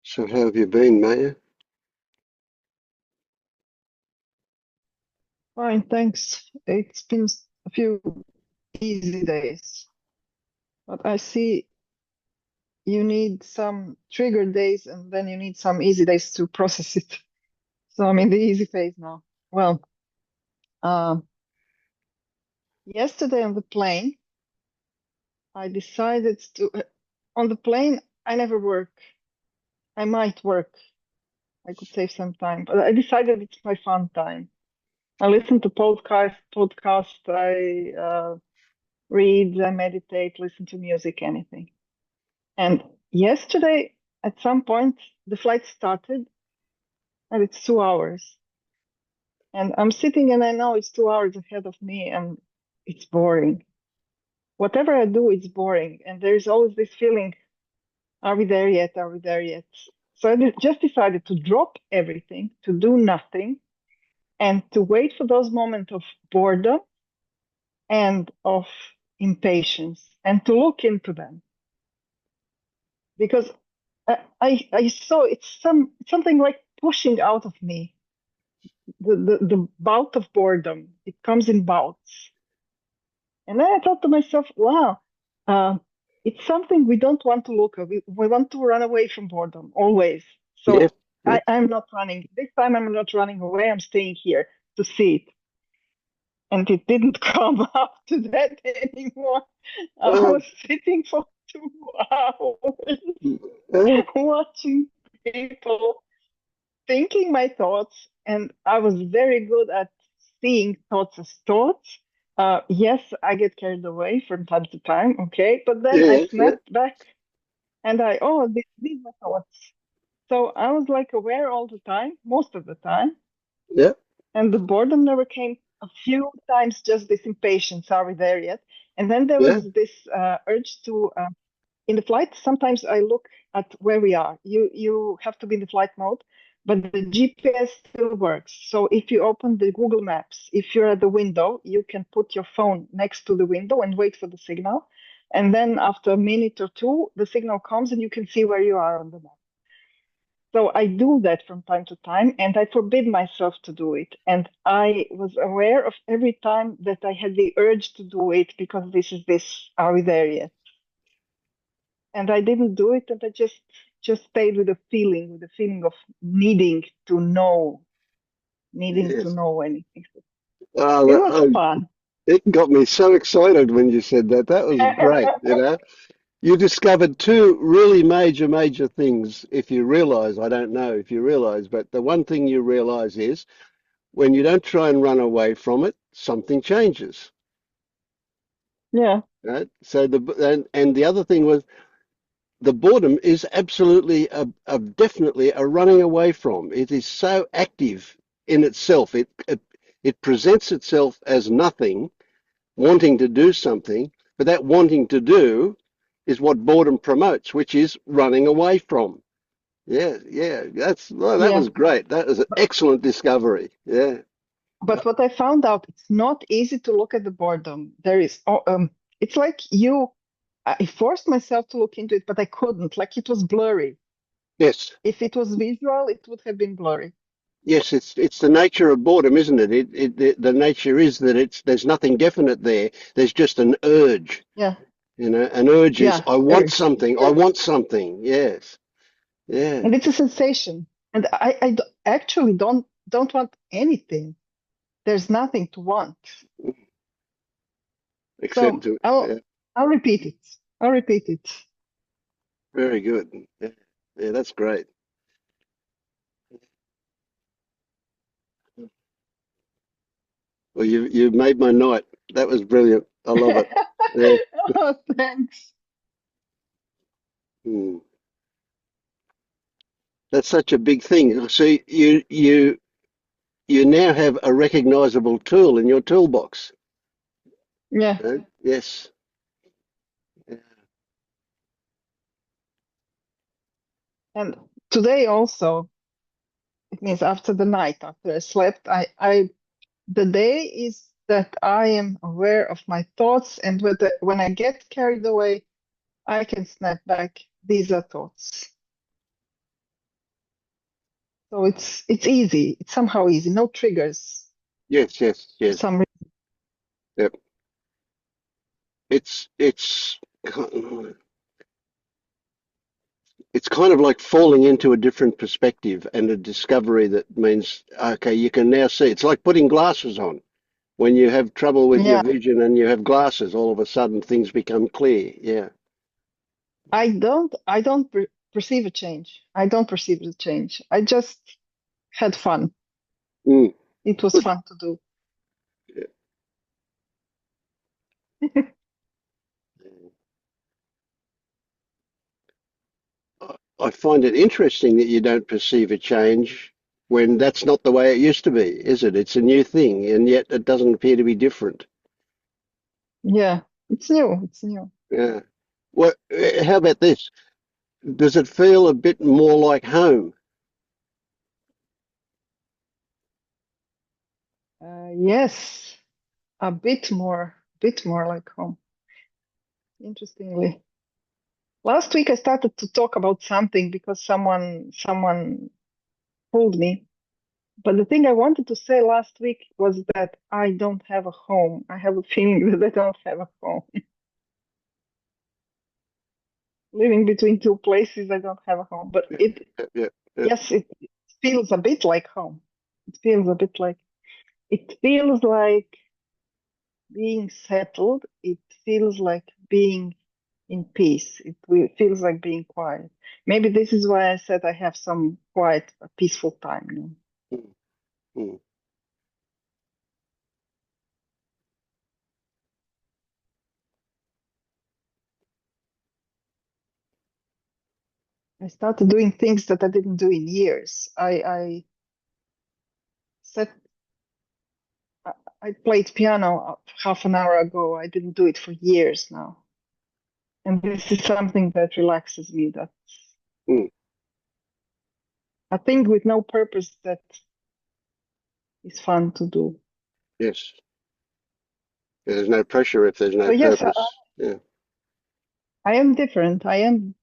So how have you been, Maya? Fine, thanks. It's been a few easy days, but I see you need some trigger days and then you need some easy days to process it. So I'm in the easy phase now. Well, uh, yesterday on the plane, I decided to, on the plane, I never work. I might work. I could save some time, but I decided it's my fun time. I listen to podcast, I read, I meditate, listen to music, anything. And yesterday, at some point, the flight started and it's 2 hours. And I'm sitting and I know it's 2 hours ahead of me and it's boring. Whatever I do, it's boring. And there's always this feeling, are we there yet? Are we there yet? So I just decided to drop everything, to do nothing, and to wait for those moments of boredom and of impatience and to look into them. Because I saw it's something like pushing out of me the bout of boredom. It comes in bouts. And then I thought to myself, wow, uh, it's something we don't want to look at. We want to run away from boredom always. Yes, So yes. I'm not running. This time I'm not running away. I'm staying here to see it. And it didn't come up to that anymore. I Oh, was sitting for 2 hours oh, watching people thinking my thoughts, and I was very good at seeing thoughts as thoughts. Yes, I get carried away from time to time, okay, but then I yes, yeah, snapped back and these are thoughts. So I was like aware all the time, most of the time, yeah, and the boredom never came. A few times, just this impatience, are we there yet? And then there yeah, was this urge to in the flight, sometimes I look at where we are. You have to be in the flight mode, but the GPS still works. So if you open the Google Maps, if you're at the window, you can put your phone next to the window and wait for the signal. And then after a minute or two, the signal comes and you can see where you are on the map. So I do that from time to time, and I forbid myself to do it. And I was aware of every time that I had the urge to do it because this is this. Are we there yet? And I didn't do it, and I just stayed with the feeling of needing to yes. know anything. It Oh, was fun. it got me so excited when you said that. That was great, you know. You discovered two really major things. If you realize, I don't know if you realize, but the one thing you realize is when you don't try and run away from it, something changes, Yeah, right? So and the other thing was the boredom is absolutely definitely a running away from. It is so active in itself. It presents itself as nothing, wanting to do something, but that wanting to do is what boredom promotes, which is running away from. Yeah, yeah, that yeah. was great. That was an But, excellent discovery. Yeah, but what I found out, it's not easy to look at the boredom. It's like I forced myself to look into it, but I couldn't. Like it was blurry. yes, If it was visual, it would have been blurry. yes. It's the nature of boredom, isn't it? The nature is that there's nothing definite there. There's just an urge. Yeah, You know, an urge is yeah, I want urge. something. I want something. Yes. Yeah. And it's a sensation. And actually don't want anything. There's nothing to want. Except So to yeah. I'll repeat it. I'll repeat it. Very good. Yeah. Yeah, that's great. Well, you made my night. That was brilliant. I love it. Yeah. Oh, thanks. Hmm. That's such a big thing. So you now have a recognizable tool in your toolbox. Yeah. Right? Yes. Yeah. And today also, it means after the night, after I slept, the day is that I am aware of my thoughts, and when I get carried away, I can snap back. These are thoughts. So it's easy. It's somehow easy. No triggers Yes, yes, for yes. some reason. Yep. It's it's kind of like falling into a different perspective and a discovery that means, okay, you can now see. It's like putting glasses on. When you have trouble with your Yeah, vision and you have glasses, all of a sudden things become clear. Yeah. I don't perceive a change. I don't perceive the change. I just had fun. Mm. It was Good. fun to do. Yeah. I find it interesting that you don't perceive a change when that's not the way it used to be, is it? It's a new thing, and yet it doesn't appear to be different. Yeah, it's new. It's new. Yeah. Well, how about this? Does it feel a bit more like home? Yes, bit more like home. Interestingly, last week I started to talk about something because someone told me. But the thing I wanted to say last week was that I don't have a home. I have a feeling that I don't have a home. Living between two places, I don't have a home. But Yeah, yeah, yes, it feels a bit like home. It feels a bit like, it feels like being settled. It feels like being in peace. Feels like being quiet. Maybe this is why I said I have some quiet, peaceful time. mm, mm. I started doing things that I didn't do in years. I set I I played piano half an hour ago. I didn't do it for years now. And this is something that relaxes me. That's Mm. a thing with no purpose that is fun to do. Yes. There's no pressure if there's So no yes, purpose. Yeah. I am different. I am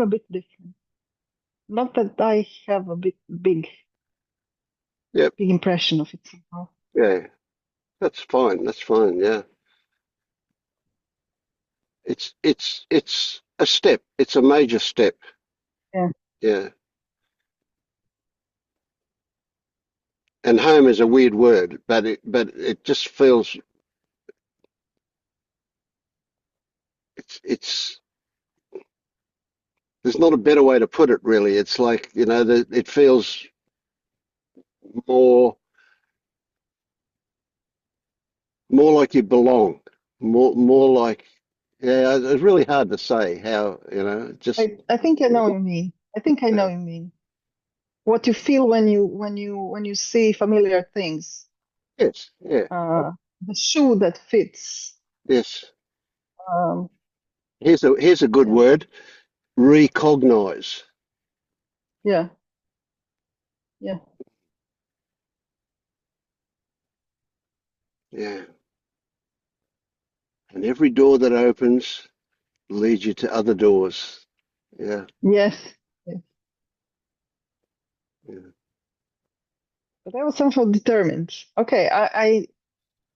a bit different. Not that I have a Yep. big impression of it somehow. Yeah. That's fine. That's fine. Yeah. It's a step. It's a major step. Yeah. Yeah. And home is a weird word, but it just feels it's there's not a better way to put it really. It's like, it feels more more like you belong. More like, yeah, it's really hard to say how, just I think I know what you mean. I think I know yeah. what you mean. What you feel when you see familiar things. Yes, yeah, The shoe that fits. yes. Um, Here's a good yeah, word. Recognize. yeah, yeah, Yeah. And every door that opens leads you to other doors. Yeah, yes, yes. yeah. But I was somehow determined. Okay,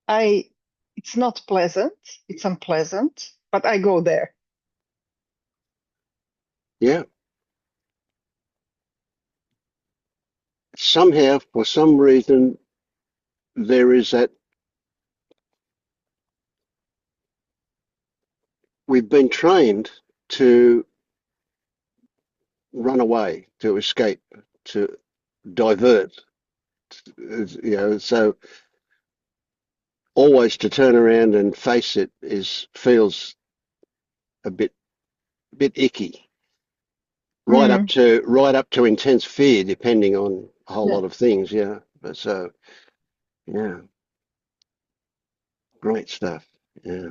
I, it's not pleasant. It's unpleasant, but I go there. Yeah. Somehow, for some reason, there is that we've been trained to run away, to escape, to divert. So always to turn around and face it is feels a bit icky. Mm, Right up to intense fear, depending on a whole yeah. lot of things. Yeah. But so yeah, great stuff. Yeah.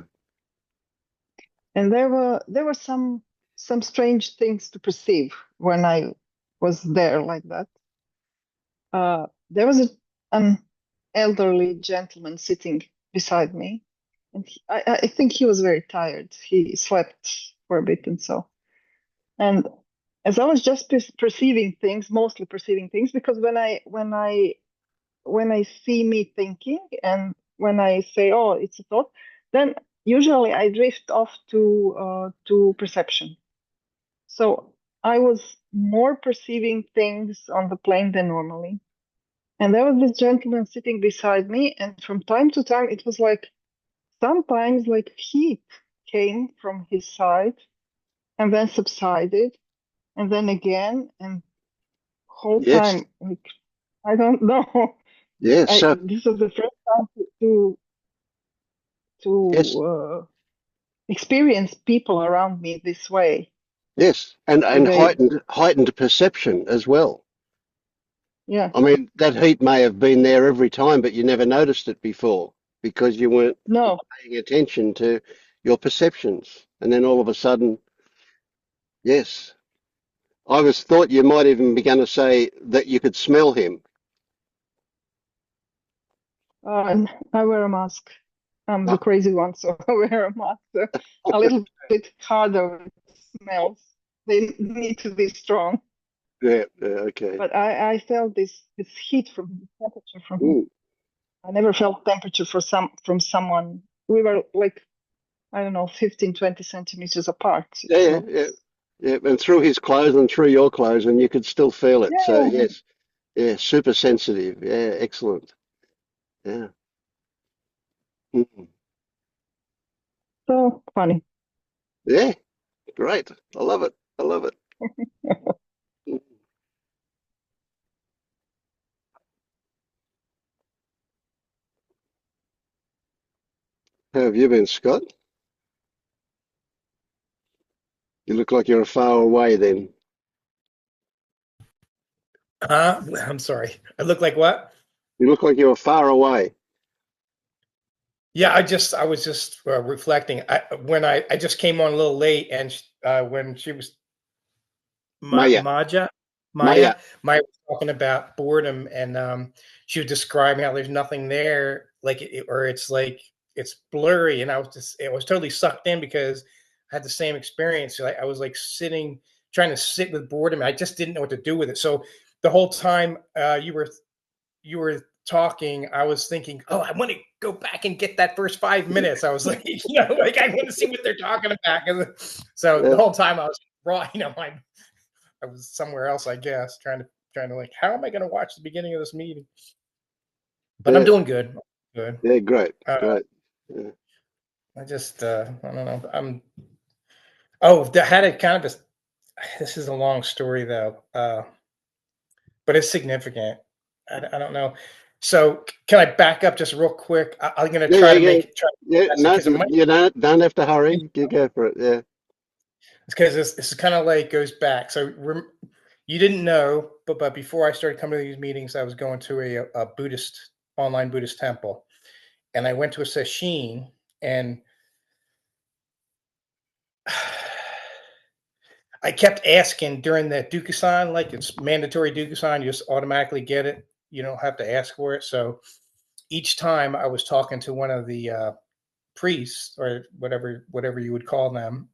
And there were some strange things to perceive when I was there like that. There was an elderly gentleman sitting beside me, and I think he was very tired. He slept for a bit and so. And as I was just perceiving things, mostly perceiving things, because when I see me thinking and when I say, oh, it's a thought, then usually I drift off to perception. So I was more perceiving things on the plane than normally. And there was this gentleman sitting beside me, and from time to time it was like sometimes like heat came from his side and then subsided and then again, and whole Yes, time like I don't know. yeah. I So This was the first time yes, to experience people around me this way yes, with and a heightened perception as well. yeah, I mean, that heat may have been there every time, but you never noticed it before because you weren't no, paying attention to your perceptions. And then all of a sudden, yes, I was thought you might even be going to say that you could smell him. and I wear a mask. I'm the Ah, crazy one, so I wear a mask. So a little bit harder with smells. They need to be strong. yeah, yeah, okay. But I felt this heat from him, temperature from him. Mm, I never felt temperature from someone. We were like, I don't know, 15, 20 centimeters apart. yeah, yeah, So yeah, yeah. And through his clothes and through your clothes, and you could still feel it. So yeah, yes, yeah, super sensitive. Yeah, excellent. Yeah. Mm. so funny. Yeah, great. I love it. I love it. Mm. How have you been, Scott? You look like you're far away then. I'm sorry. I look like what? You look like you're far away. Yeah, I was just reflecting. I just came on a little late, and when she was Maya, Maja, Maya, Maya. Maya was talking about boredom, and she was describing how there's nothing there, like or it's like it's blurry, and I was totally sucked in because I had the same experience. Like I was like trying to sit with boredom. I just didn't know what to do with it. So the whole time you were talking, I was thinking, oh, I want to go back and get that first 5 minutes. I was like, like I want to see what they're talking about. So the Yeah, whole time I was raw, I was somewhere else, I guess, trying to like, how am I going to watch the beginning of this meeting? But I'm yeah, doing good. Good. yeah. Great, Uh, great. Yeah. I just, I don't know. Oh, I had a kind of this is a long story though, but it's significant. I don't know. So can I back up just real quick? I'm going to Yeah, try yeah, to yeah. make it, try Yeah, to no, because it might, you don't have to hurry. You go for it. Yeah. because this kind of like goes back. So you didn't know, but before I started coming to these meetings, I was going to a Buddhist online Buddhist temple, and I went to a sesshin, and I kept asking during the Dukusan, like it's mandatory Dukusan, you just automatically get it. You don't have to ask for it. So each time I was talking to one of the priests or whatever you would call them,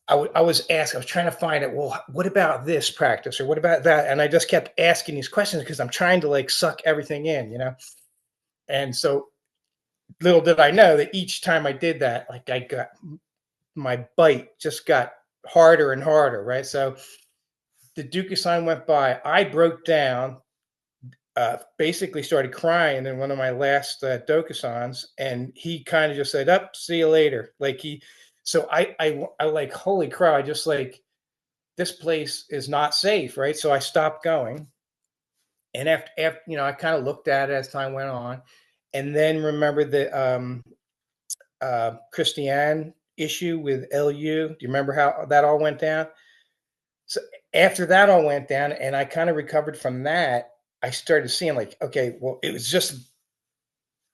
I was asking, I was trying to find out, well, what about this practice or what about that? And I just kept asking these questions because I'm trying to like suck everything in. And so little did I know that each time I did that, like I got my bite just got harder and harder, right? So the Duke-san went by. I broke down, basically started crying in one of my last Dokusans, and he kind of just said, "Up, see you later." So I like, holy crap! I just like this place is not safe, right? So I stopped going, and after I kind of looked at it as time went on, and then remembered the Christiane issue with LU. Do you remember how that all went down? So after that all went down, and I kind of recovered from that, I started seeing like, okay, well, it was just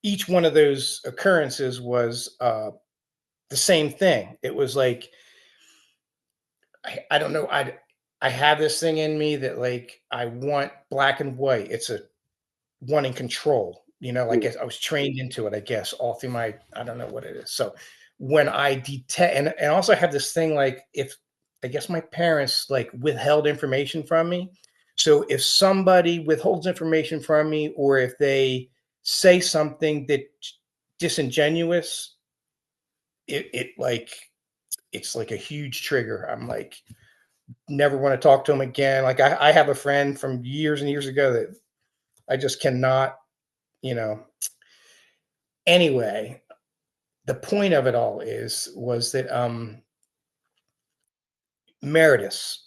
each one of those occurrences was the same thing. It was like I don't know. I have this thing in me that like I want black and white. It's a wanting control. Like Mm. I was trained into it, I guess, all through I don't know what it is. So when I detect, and also I have this thing like if I guess my parents like withheld information from me. So if somebody withholds information from me, or if they say something that disingenuous, it like it's like a huge trigger. I'm like, never want to talk to them again. Like I have a friend from years and years ago that I just cannot, you know. Anyway, the point of it all was that Meredith,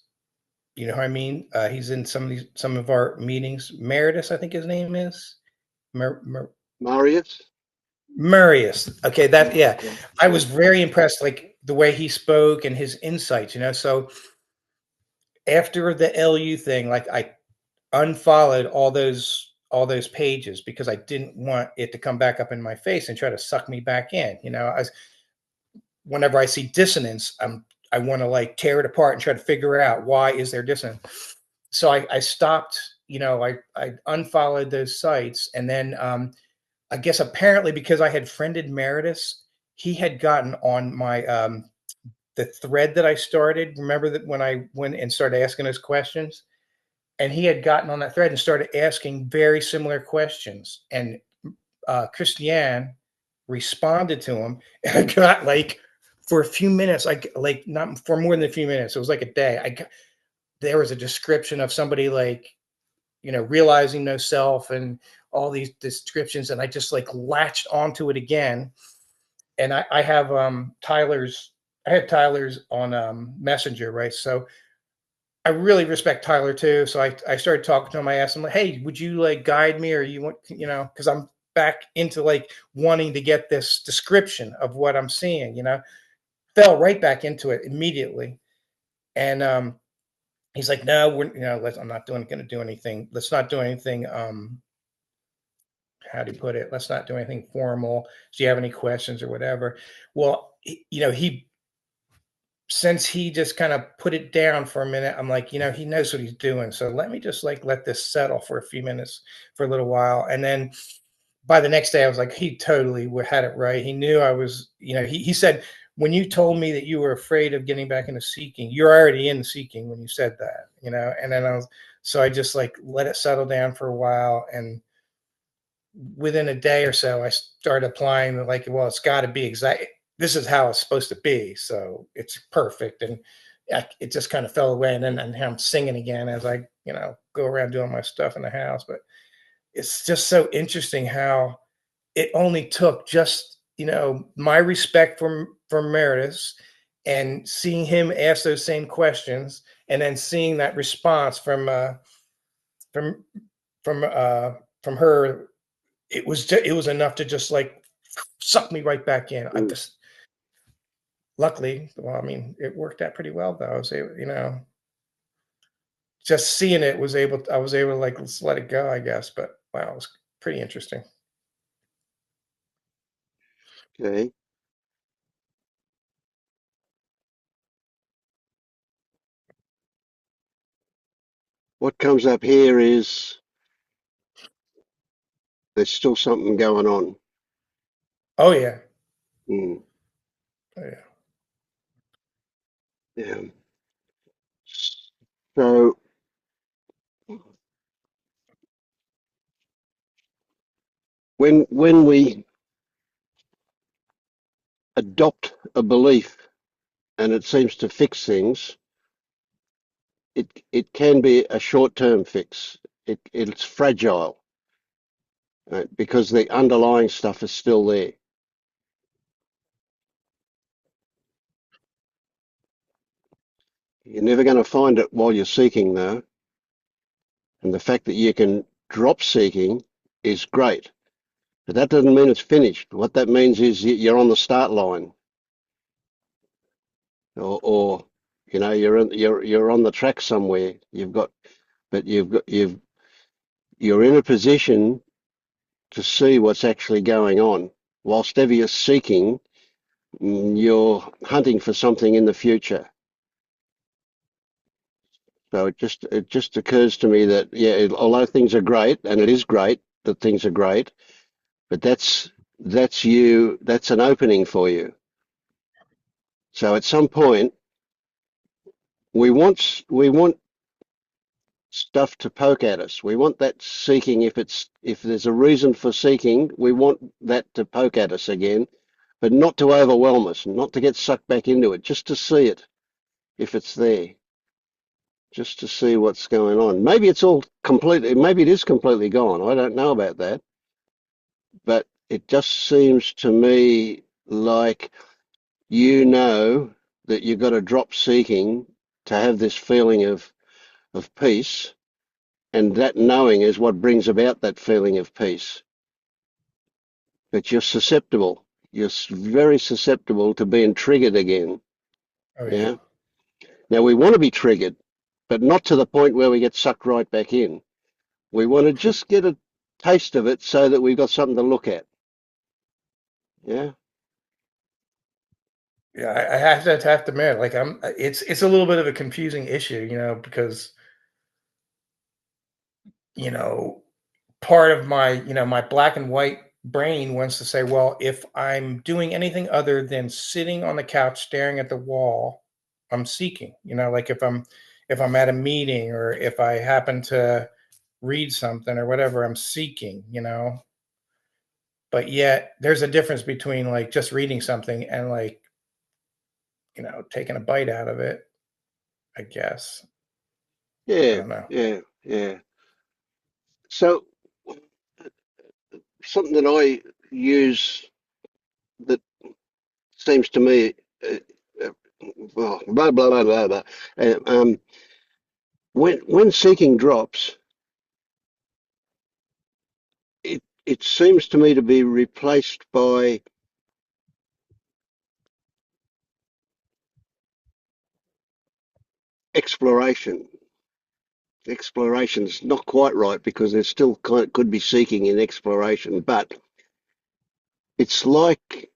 you know who I mean? He's in some of our meetings. Meredith, I think his name is. Marius? Marius. Okay, that yeah. Yeah. I was very impressed, like the way he spoke and his insights, you know. So after the LU thing, like I unfollowed all those pages because I didn't want it to come back up in my face and try to suck me back in. You know, whenever I see dissonance, I want to like tear it apart and try to figure out why is there dissonance. So I stopped. You know, I unfollowed those sites, and then I guess apparently because I had friended Meredith, he had gotten on my the thread that I started. Remember that when I went and started asking those questions, and he had gotten on that thread and started asking very similar questions, and Christiane responded to him, and I got like for a few minutes, like not for more than a few minutes, it was like a day. There was a description of somebody like, you know, realizing no self and all these descriptions, and I just like latched onto it again. And I have Tyler's on Messenger, right? So I really respect Tyler too. So I started talking to him. I asked him, like, hey, would you like guide me, or you want, you know, because I'm back into like wanting to get this description of what I'm seeing, you know, fell right back into it immediately. And he's like, no, I'm not going to do anything. Let's not do anything. How do you put it? Let's not do anything formal. Do you have any questions or whatever? Well, you know, since he just kind of put it down for a minute, I'm like, you know, he knows what he's doing. So let me just like let this settle for a few minutes, for a little while. And then by the next day, I was like, he totally had it right. He knew I was, you know, he said, when you told me that you were afraid of getting back into seeking, you're already in seeking when you said that, you know. And then so I just like let it settle down for a while. And within a day or so, I started applying like, well, it's got to be exact. This is how it's supposed to be. So it's perfect. And it just kind of fell away. And then I'm singing again as I, you know, go around doing my stuff in the house. But it's just so interesting how it only took just, you know, my respect for Meredith and seeing him ask those same questions, and then seeing that response from from from her. It was enough to just like suck me right back in. I just luckily, well, I mean, it worked out pretty well though. I was able, you know, just seeing it I was able to like let's let it go, I guess. But wow, it was pretty interesting. Okay. What comes up here is there's still something going on. Oh yeah. Mm, Oh, yeah. yeah. So when we adopt a belief and it seems to fix things, it can be a short-term fix. It's fragile, right? Because the underlying stuff is still there. You're never going to find it while you're seeking, though. And the fact that you can drop seeking is great. But that doesn't mean it's finished. What that means is you're on the start line, or you know, you're on the track somewhere. You're in a position to see what's actually going on. Whilst ever you're seeking, you're hunting for something in the future. So it just occurs to me that yeah, although things are great, and it is great that things are great, but that's an opening for you. So at some point, we want stuff to poke at us. We want that seeking. If there's a reason for seeking, we want that to poke at us again, but not to overwhelm us, not to get sucked back into it, just to see it if it's there, just to see what's going on. Maybe maybe it is completely gone. I don't know about that, but it just seems to me like that you've got to drop seeking to have this feeling of peace, and that knowing is what brings about that feeling of peace. But you're susceptible. Very susceptible to being triggered again. Oh yeah. Yeah. Now we want to be triggered, but not to the point where we get sucked right back in. We want to just get a taste of it so that we've got something to look at. Yeah. Yeah, I have to admit, like it's a little bit of a confusing issue, because you know, part of my, my black and white brain wants to say, well, if I'm doing anything other than sitting on the couch staring at the wall, I'm seeking. Like if I'm at a meeting or if I happen to read something or whatever, I'm seeking. But yet there's a difference between like just reading something and like, taking a bite out of it, I guess. I Yeah. don't know. Yeah. Yeah. So something that I use that seems to me, uh, well, blah blah blah blah blah. When seeking drops, it seems to me to be replaced by exploration. Exploration is not quite right because there's still could be seeking in exploration, but it's like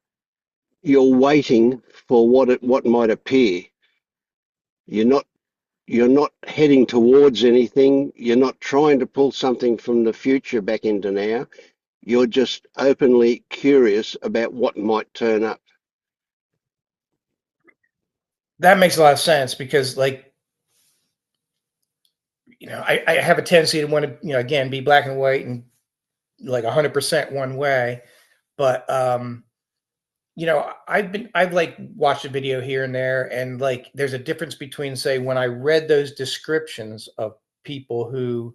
you're waiting for what might appear. You're not you're not heading towards anything. You're not trying to pull something from the future back into now. You're just openly curious about what might turn up. That makes a lot of sense because like, I have a tendency to want to, again, be black and white and like 100% one way. But I've like watched a video here and there, and like there's a difference between, say, when I read those descriptions of people who,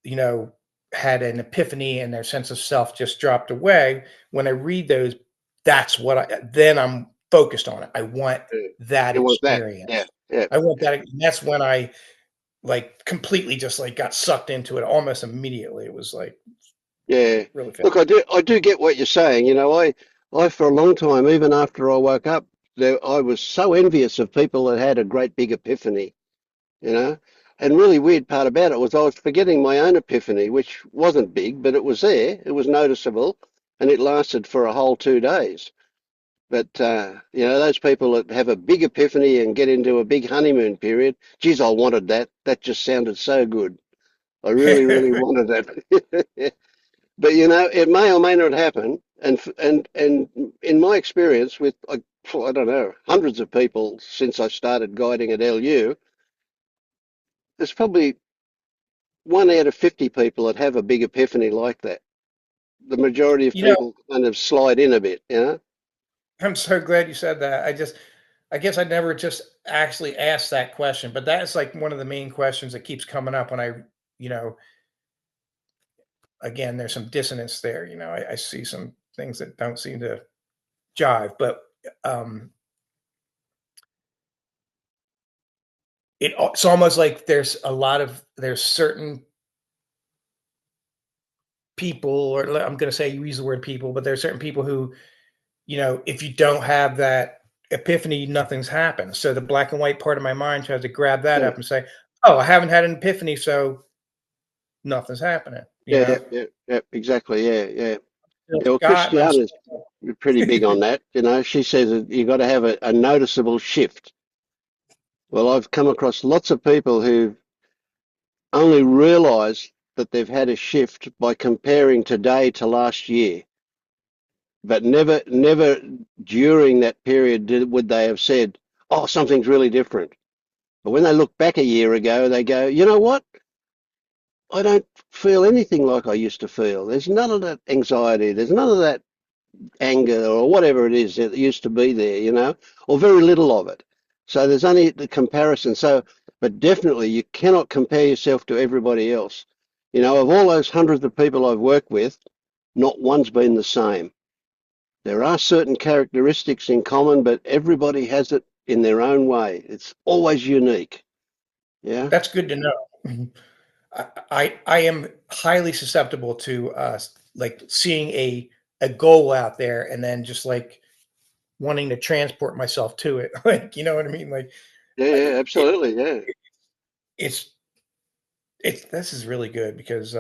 you know, had an epiphany and their sense of self just dropped away. When I read those, then I'm focused on it. I want that It was that. Yeah, experience. yeah, I want that. And that's when I like completely just like got sucked into it almost immediately. It was like yeah. really fast. Look, I do get what you're saying. I for a long time, even after I woke up, I was so envious of people that had a great big epiphany. you know. And really weird part about it was I was forgetting my own epiphany, which wasn't big, but it was there. It was noticeable, and it lasted for a whole 2 days. But those people that have a big epiphany and get into a big honeymoon period, geez, I wanted that. That just sounded so good. I really, really wanted that. But it may or may not happen. And in my experience with I don't know, hundreds of people since I started guiding at LU, there's probably 1 out of 50 people that have a big epiphany like that. The majority of you know, people kind of slide in a bit. I'm so glad you said that. I guess I never just actually asked that question, but that is like one of the main questions that keeps coming up when you know, again, there's some dissonance there. I see some things that don't seem to jive, but um, it's almost like there's certain people, or I'm going to say use the word people, but there's certain people who, if you don't have that epiphany, nothing's happened. So the black and white part of my mind tries to grab that Yeah, up and say, oh, I haven't had an epiphany, so nothing's happening. yeah, yeah, yeah, exactly. Yeah, yeah. Yeah, well, Scott, and I'm Christiana's pretty big on that. She says that you got to have a noticeable shift. Well, I've come across lots of people who only realise that they've had a shift by comparing today to last year, but never during that period would they have said, "Oh, something's really different." But when they look back a year ago, they go, you know what? I don't feel anything like I used to feel. There's none of that anxiety. There's none of that anger or whatever it is that used to be there, you know, or very little of it. So there's only the comparison. So, but definitely you cannot compare yourself to everybody else. You know, of all those hundreds of people I've worked with, not one's been the same. There are certain characteristics in common, but everybody has it in their own way. It's always unique. Yeah. That's good to know. I am highly susceptible to like seeing a goal out there and then just like wanting to transport myself to it. Like, you know what I mean? Like Yeah, yeah, it, absolutely. Yeah. it's this is really good because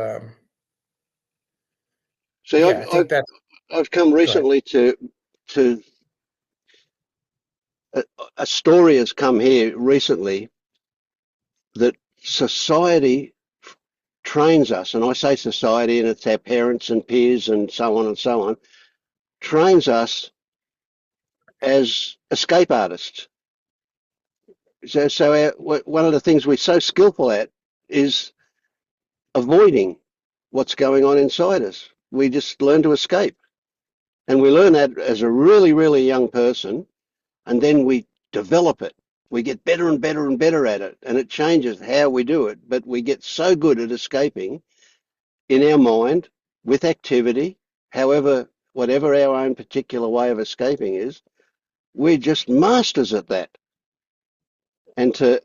See, yeah, I think that I've come go ahead. recently to a story has come here recently that society trains us, and I say society, and it's our parents and peers and so on, trains us as escape artists. So one of the things we're so skillful at is avoiding what's going on inside us. We just learn to escape. And we learn that as a really, really young person, and then we develop it. We get better and better and better at it, and it changes how we do it. But we get so good at escaping in our mind with activity, however, whatever our own particular way of escaping is, we're just masters at that. And to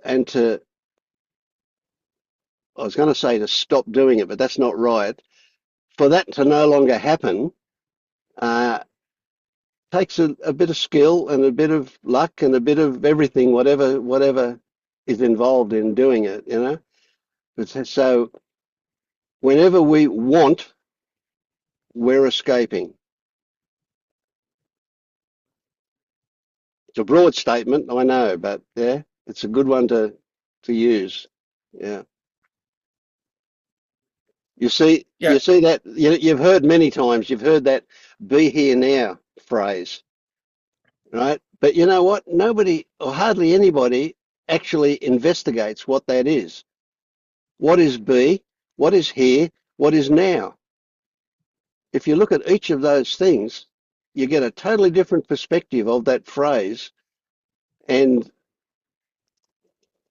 I was going to say to stop doing it, but that's not right. For that to no longer happen, uh, takes a bit of skill and a bit of luck and a bit of everything, whatever is involved in doing it, you know. So whenever we want, we're escaping. It's a broad statement, I know, but yeah, it's a good one to use. Yeah. Yeah, You see that you've heard many times. You've heard that "be here now" phrase, right? But you know what? Nobody or hardly anybody actually investigates what that is. What is be? What is here? What is now? If you look at each of those things, you get a totally different perspective of that phrase, and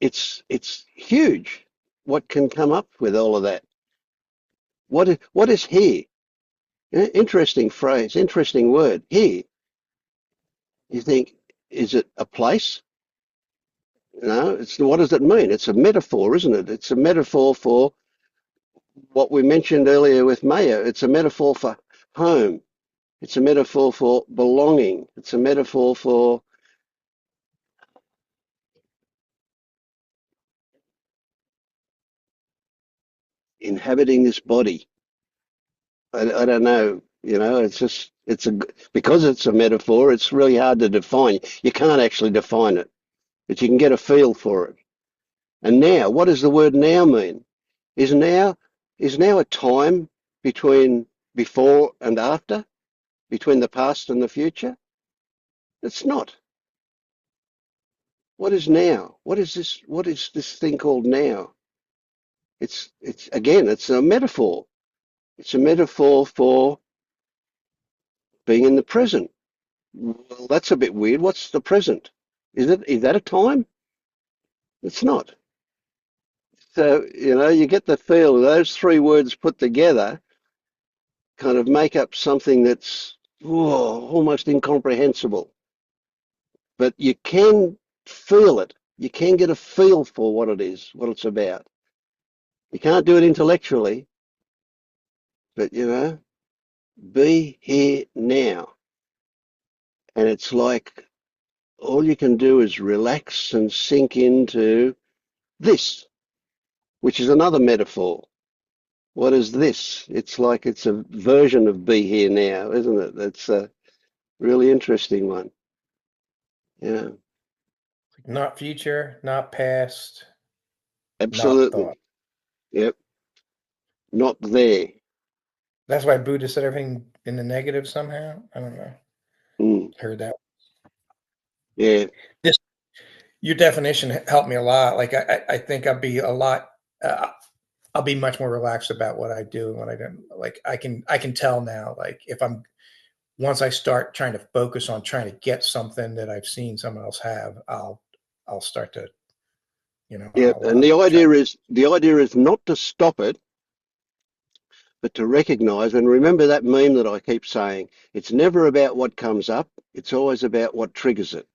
it's huge what can come up with all of that. What is here? Interesting phrase, interesting word. Here, you think, is it a place? No, it's what does it mean? It's a metaphor, isn't it? It's a metaphor for what we mentioned earlier with Maya. It's a metaphor for home. It's a metaphor for belonging. It's a metaphor for inhabiting this body. I don't know, you know, it's just, because it's a metaphor, it's really hard to define. You can't actually define it, but you can get a feel for it. And now, what does the word now mean? Is now, is now a time between before and after, between the past and the future? It's not. What is now? What is this thing called now? Again, it's a metaphor. It's a metaphor for being in the present. Well, that's a bit weird. What's the present? Is that a time? It's not. So, you know, you get the feel those three words put together kind of make up something that's almost incomprehensible. But you can feel it. You can get a feel for what it is, what it's about. You can't do it intellectually, but you know, be here now. And it's like all you can do is relax and sink into this, which is another metaphor. What is this? It's like it's a version of be here now, isn't it? It's a really interesting one. Yeah, not future, not past, not thought. absolutely. Yep, not there. That's why Buddha said everything in the negative somehow. I don't know. Mm, Heard that. yeah, This Your definition helped me a lot. Like I think I'll be a lot. I'll be much more relaxed about what I do and what I don't. Like I can tell now. Like if I'm once I start trying to focus on trying to get something that I've seen someone else have, I'll start to, Yeah, and the idea is not to stop it, but to recognize and remember that meme that I keep saying. It's never about what comes up. It's always about what triggers it.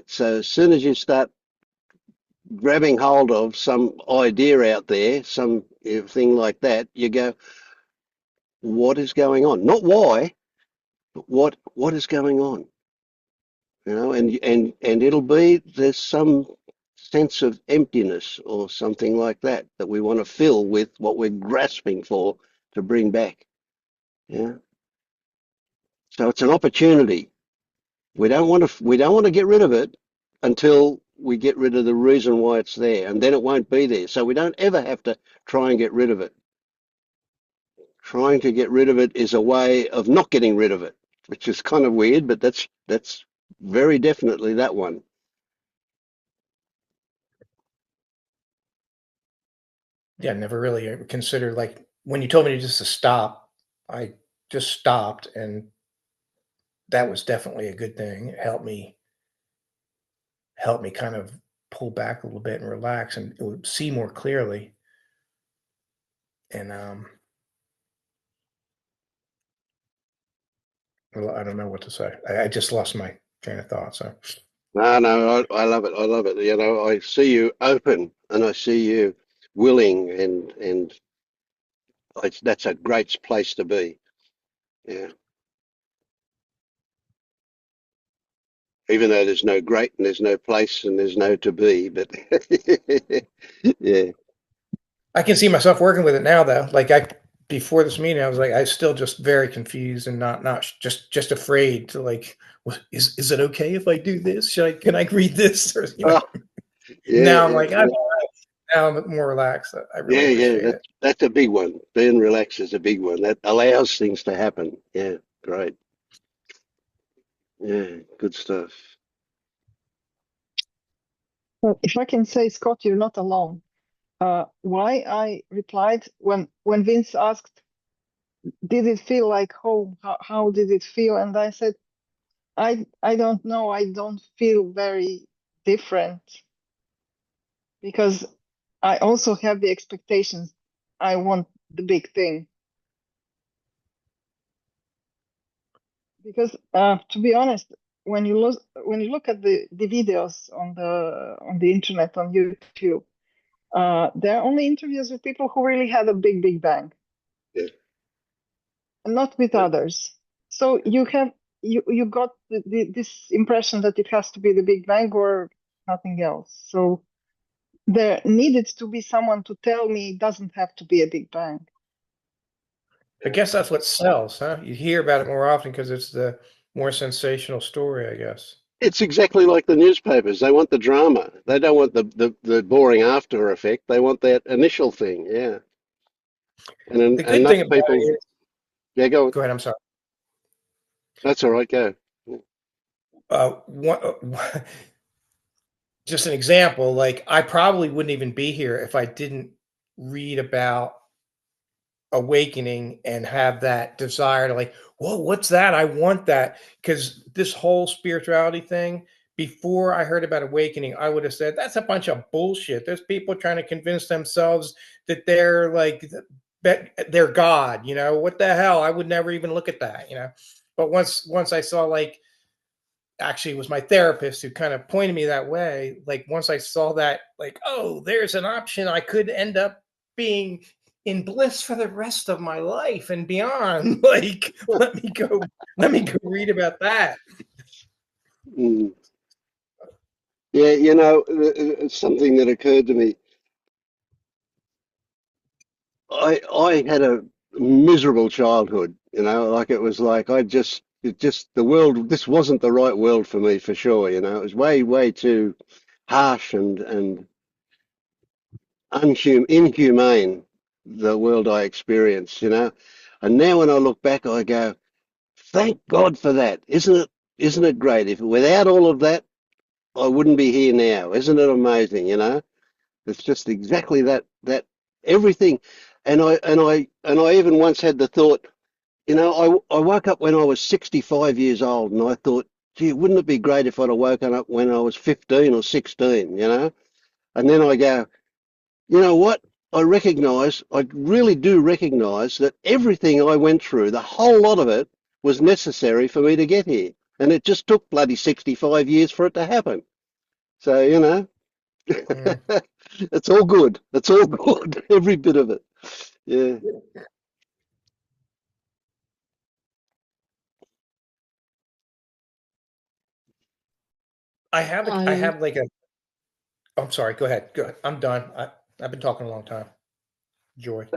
So as soon as you start grabbing hold of some idea out there, some thing like that, you go, what is going on? Not why, but what is going on? And it'll be there's some sense of emptiness or something like that that we want to fill with what we're grasping for to bring back. Yeah. So it's an opportunity. We don't want to get rid of it until we get rid of the reason why it's there, and then it won't be there. So we don't ever have to try and get rid of it. Trying to get rid of it is a way of not getting rid of it, which is kind of weird, but that's very definitely that one. Yeah, never really considered, like when you told me just to stop, I just stopped, and that was definitely a good thing. It helped me kind of pull back a little bit and relax and see more clearly. And well, I don't know what to say. I just lost my train of thought. So No, I love it. I love it. I see you open and I see you willing, and that's a great place to be. Yeah. Even though there's no great and there's no place and there's no to be, but yeah. I can see myself working with it now, though. Like before this meeting, I was like, I still just very confused and not just afraid to like, is it okay if I do this? Can I read this? Or Oh, yeah, now I'm yeah, like, now I'm more relaxed. I really yeah. appreciate it. That's a big one. Being relaxed is a big one. That allows things to happen. Yeah, great. Yeah, good stuff. But if I can say, Scott, you're not alone. Why I replied when Vince asked, "Did it feel like home? How did it feel?" And I said, I don't know. I don't feel very different because I also have the expectations. I want the big thing. Because to be honest, when you look at the videos on the internet on YouTube, there are only interviews with people who really had a big bang, Yeah, and not with yeah. others. So you got this impression that it has to be the big bang or nothing else. So there needed to be someone to tell me it doesn't have to be a big bang. I guess that's what sells, huh? You hear about it more often because it's the more sensational story, I guess. It's exactly like the newspapers. They want the drama. They don't want the boring after effect. They want that initial thing. Yeah. And The good enough thing about it people. is, Yeah, go on. go ahead. I'm sorry. That's all right. Go. One, just an example, like I probably wouldn't even be here if I didn't read about awakening and have that desire to like, whoa, what's that? I want that. Because this whole spirituality thing, before I heard about awakening, I would have said that's a bunch of bullshit. There's people trying to convince themselves that they're like they're God, what the hell? I would never even look at that. But once I saw, like, actually it was my therapist who kind of pointed me that way. Like once I saw that, like, oh, there's an option. I could end up being in bliss for the rest of my life and beyond. Like, let me go read about that. Mm. Yeah, it's something that occurred to me. I had a miserable childhood. Like it was like the world. This wasn't the right world for me for sure. It was way too harsh and inhumane, the world I experienced. And now when I look back, I go, thank God for that. Isn't it great? If without all of that, I wouldn't be here now. Isn't it amazing? You know, it's just exactly that everything. And I even once had the thought, you know, I woke up when I was 65 years old, and I thought, gee, wouldn't it be great if I'd have woken up when I was 15 or 16, you know? And then I go, you know what? I really do recognize that everything I went through, the whole lot of it, was necessary for me to get here. And it just took bloody 65 years for it to happen. So, you know, Mm. it's all good. It's all good. Every bit of it. Yeah. I I have like a. I'm sorry. Go ahead. Go ahead. I'm done. I've been talking a long time. Joy.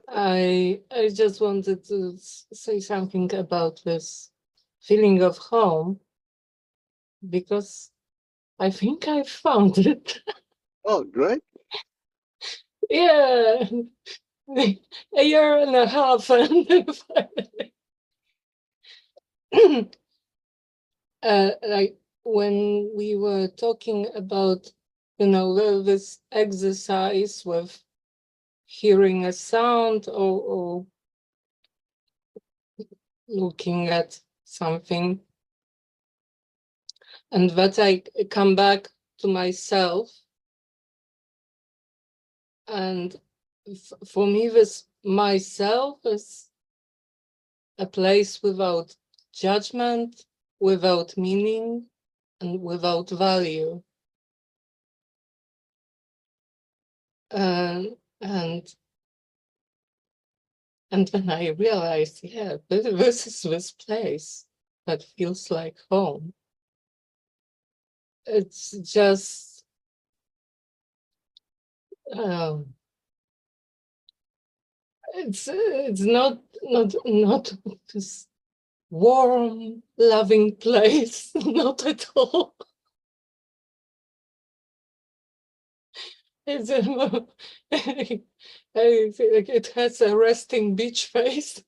I just wanted to say something about this feeling of home because I think I found it. Oh, great. Yeah, a year and a half, and like when we were talking about, this exercise with hearing a sound or looking at something, and that I come back to myself. And for me, this myself is a place without judgment, without meaning, and without value. And then I realized, yeah, this is this place that feels like home. It's just it's not this warm, loving place, not at all. It's I feel like it has a resting beach face.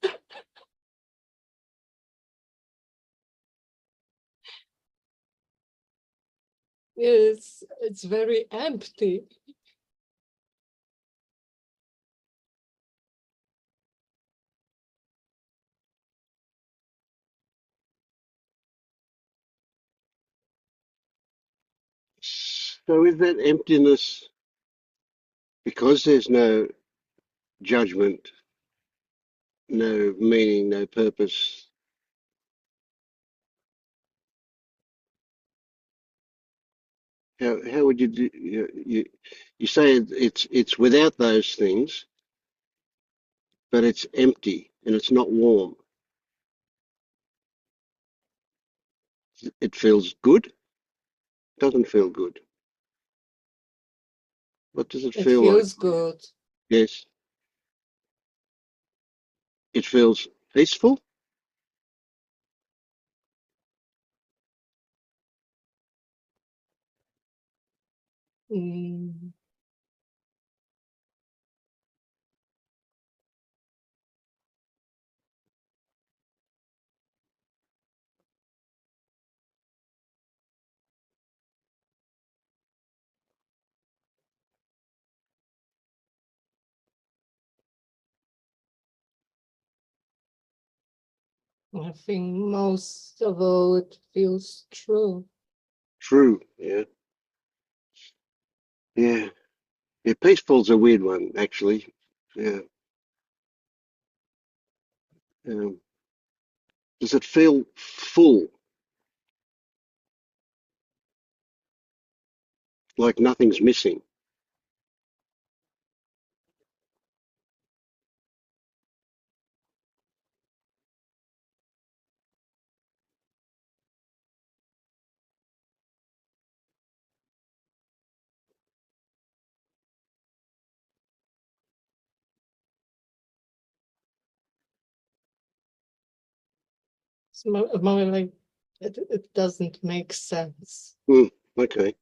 It's very empty. So is that emptiness because there's no judgment, no meaning, no purpose? How would you do, you say it's without those things, but it's empty and it's not warm. It feels good, doesn't feel good. What does it It feel like? feels good. Yes, it feels peaceful. Mm, I think most of all it feels true. True. Yeah. Yeah. Yeah. Peaceful's a weird one, actually. Yeah. Um, does it feel full, like nothing's missing? It's more like it doesn't make sense Okay.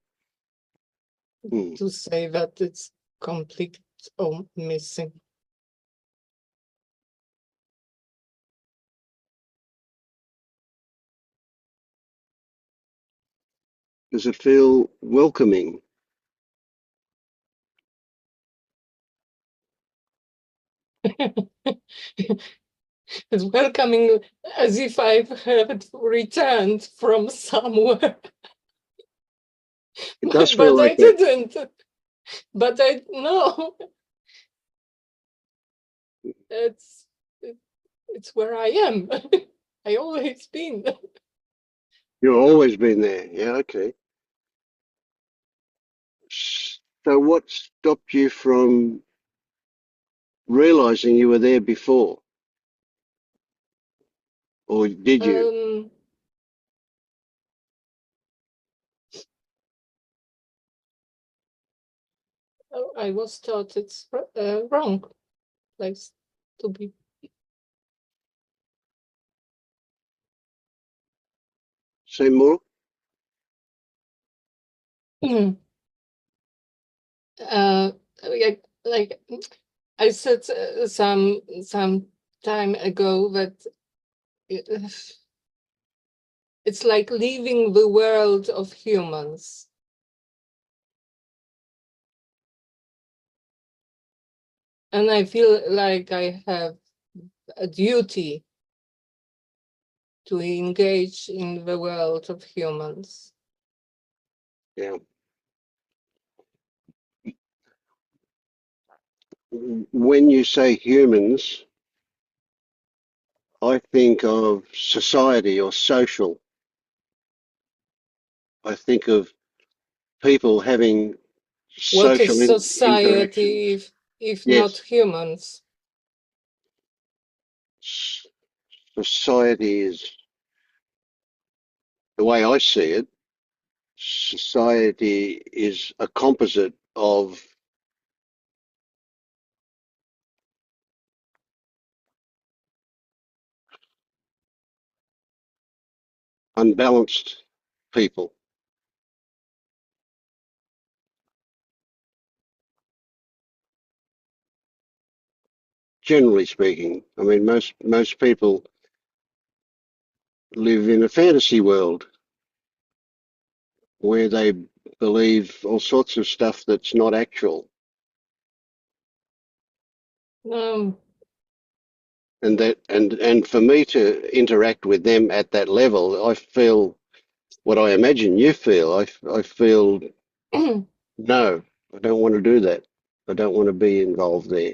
Mm. to say that it's complete or missing. Does it feel welcoming? It's welcoming as if I had returned from somewhere. It does feel But like I that. didn't. But I know it's it's where I am. I always been. You've always been there. Yeah, okay. So what stopped you from realizing you were there before? Or did you? I was taught it's wrong place to be. Say more? Like I said some time ago that it's like leaving the world of humans. And I feel like I have a duty to engage in the world of humans. Yeah. When you say humans, I think of society or social. I think of people having What is social interactions. society if not Yes, humans? society is, the way I see it, society is a composite of unbalanced people. Generally speaking, I mean, most people live in a fantasy world where they believe all sorts of stuff that's not actual, Um, and for me to interact with them at that level, I feel what I imagine you feel. I feel no, I don't want to do that. I don't want to be involved there.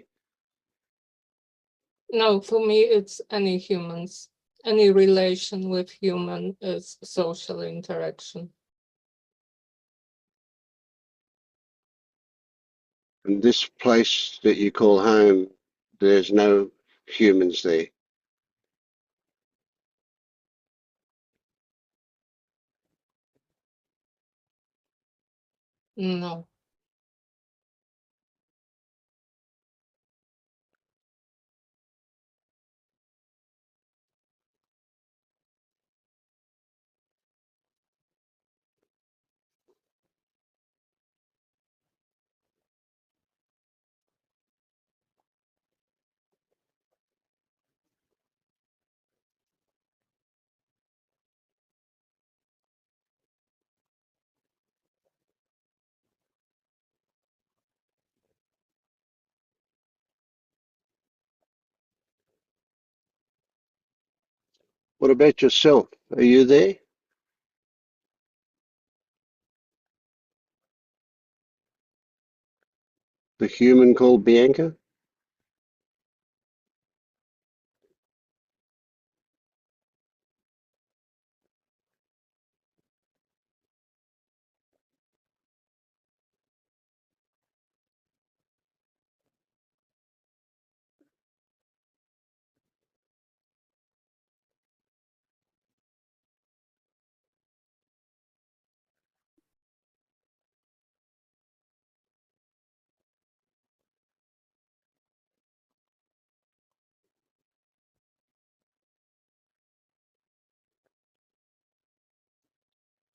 no, for me, it's any humans. Any relation with human is social interaction. And this place that you call home, there's no humans there. No. What about yourself? Are you there? The human called Bianca?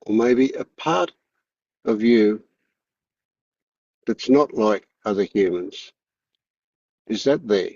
Or maybe a part of you that's not like other humans? Is that there?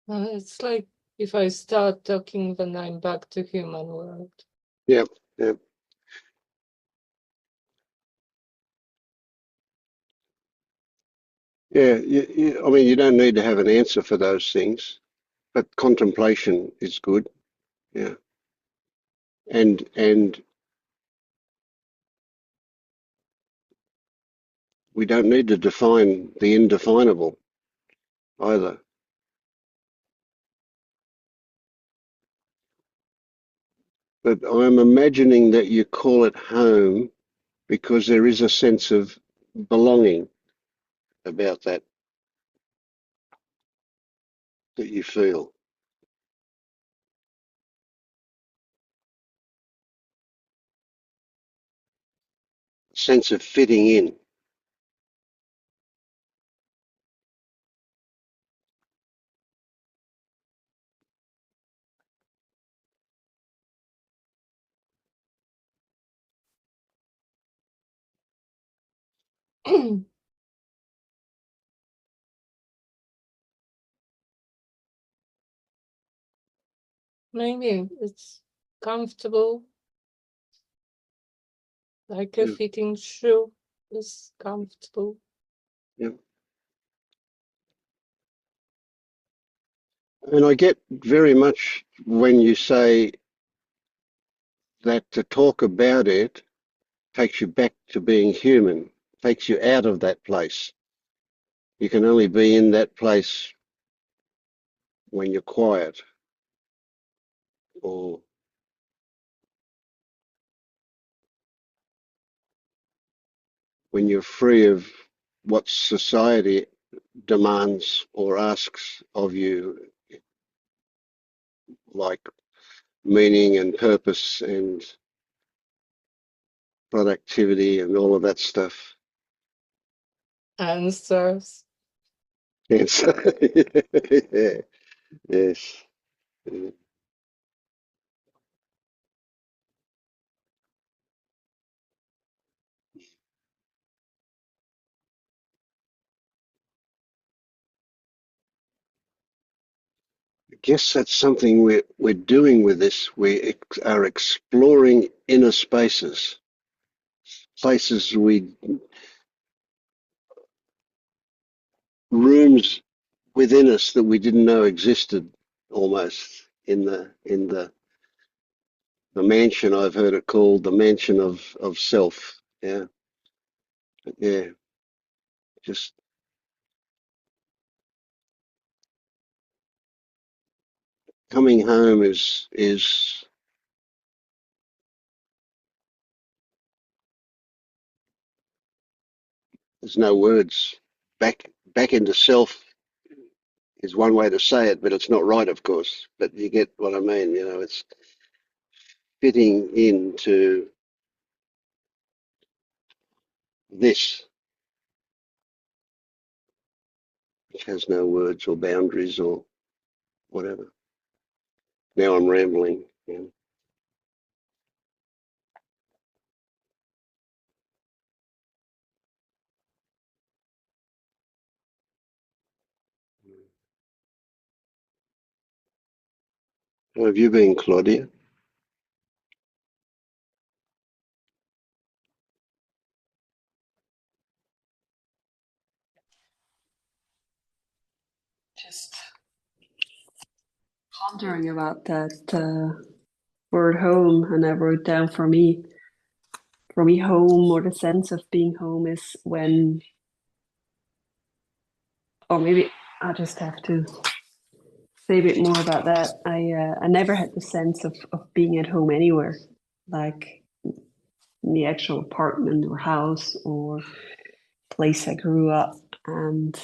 It's like if I start talking, then I'm back to human world. Yep, yep. Yeah, I mean, you don't need to have an answer for those things, but contemplation is good. Yeah, and we don't need to define the indefinable either. But I'm imagining that you call it home because there is a sense of belonging about that you feel. Sense of fitting in. Maybe it's comfortable, like a Yeah, fitting shoe is comfortable. yeah. And I get very much when you say that to talk about it takes you back to being human, takes you out of that place. You can only be in that place when you're quiet or when you're free of what society demands or asks of you, like meaning and purpose and productivity and all of that stuff. Answers. And so, yeah, yes. I guess that's something we're doing with this. We are exploring inner spaces, places rooms within us that we didn't know existed, almost in the mansion. I've heard it called the mansion of self. Yeah, yeah. Just coming home is there's no words. Back into self is one way to say it, but it's not right, of course. But you get what I mean. You know, it's fitting into this, which has no words or boundaries or whatever. Now I'm rambling. Yeah. How have you been, Claudia? Just pondering about that word home, and I wrote down for me, home, or the sense of being home, is when, or maybe I just have to say a bit more about that. I never had the sense of being at home anywhere, like in the actual apartment or house or place I grew up. And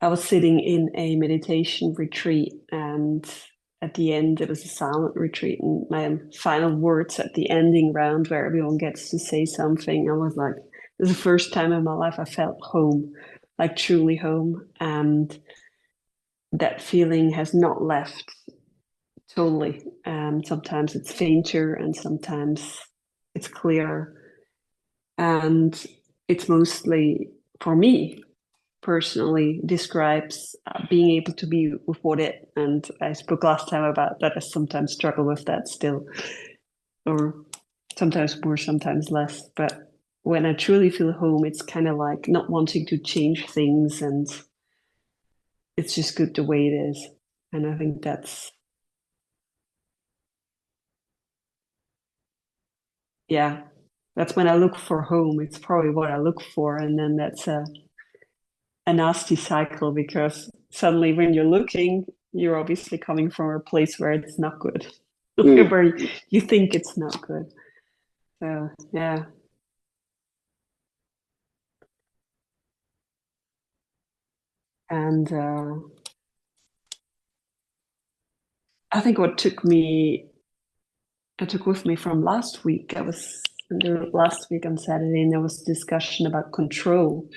I was sitting in a meditation retreat, and at the end, it was a silent retreat. And my final words at the ending round, where everyone gets to say something, I was like, this is the first time in my life I felt home, like truly home. And that feeling has not left totally. Sometimes it's fainter and sometimes it's clearer. And it's mostly, for me, personally describes being able to be with what it. And I spoke last time about that I sometimes struggle with that still, or sometimes more, sometimes less. But when I truly feel home, it's kind of like not wanting to change things, and it's just good the way it is. And I think that's, yeah, that's when I look for home. It's probably what I look for. And then that's a nasty cycle, because suddenly when you're looking, you're obviously coming from a place where it's not good, where you think it's not good. So, yeah. And I think what I took with me from last week, last week on Saturday, and there was a discussion about control.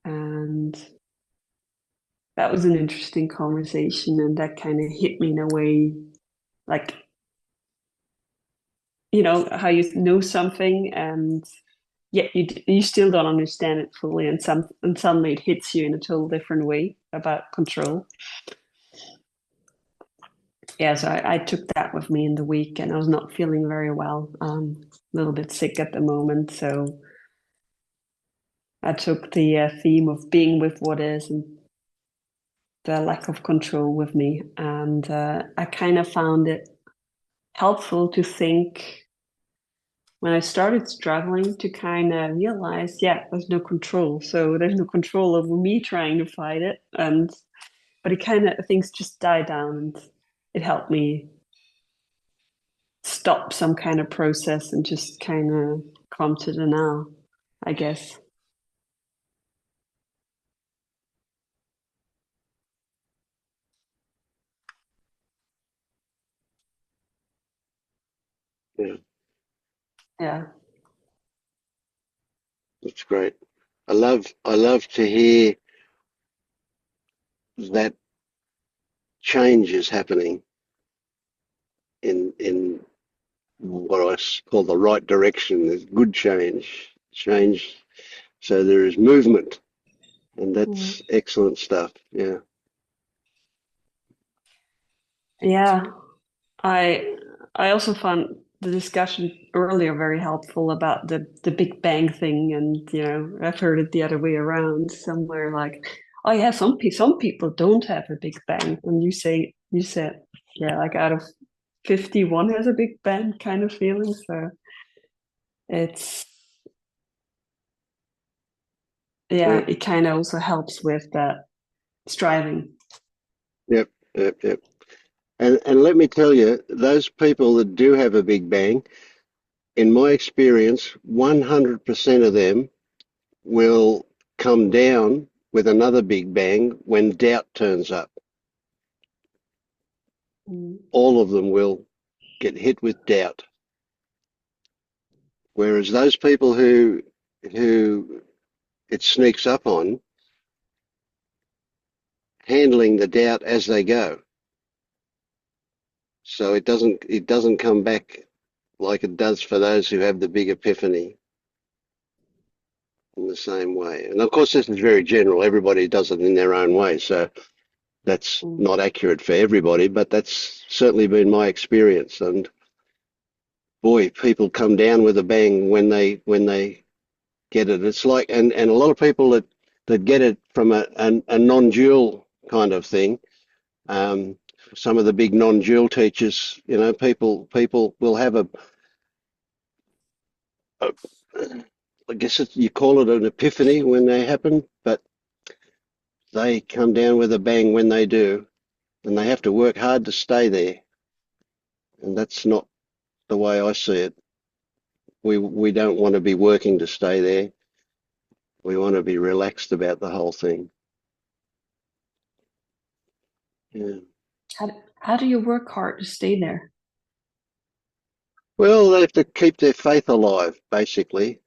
And that was an interesting conversation, and that kind of hit me in a way, like, you know, how you know something and yet you still don't understand it fully, and suddenly it hits you in a total different way about control. Yeah, so I took that with me in the week, and I was not feeling very well, a little bit sick at the moment, so I took the theme of being with what is and the lack of control with me, and I kind of found it helpful to think, when I started struggling, to kind of realize, yeah, there's no control. So there's no control over me trying to fight it. But it kind of, things just died down, and it helped me stop some kind of process and just kind of come to the now, I guess. Yeah, Yeah. that's great. I love to hear that change is happening in what I call the right direction. There's good change. So there is movement, and that's excellent stuff. Yeah. Yeah. I also found the discussion earlier very helpful about the Big Bang thing, and you know, I've heard it the other way around somewhere, like, oh yeah, some people don't have a Big Bang, and you said, yeah, like out of 51 has a Big Bang kind of feeling. So it's, yeah, it kind of also helps with that striving. Yep. And let me tell you, those people that do have a big bang, in my experience, 100% of them will come down with another big bang when doubt turns up. All of them will get hit with doubt. Whereas those people who it sneaks up on, handling the doubt as they go. So it doesn't come back like it does for those who have the big epiphany in the same way. And of course, this is very general. Everybody does it in their own way. So that's not accurate for everybody, but that's certainly been my experience. And boy, people come down with a bang when they get it. It's like, and a lot of people that get it from a non-dual kind of thing. Some of the big non-dual teachers, you know, people will have a I guess you call it an epiphany when they happen, but they come down with a bang when they do, and they have to work hard to stay there. And that's not the way I see it. We don't want to be working to stay there. We want to be relaxed about the whole thing. Yeah. How do you work hard to stay there? Well, they have to keep their faith alive, basically.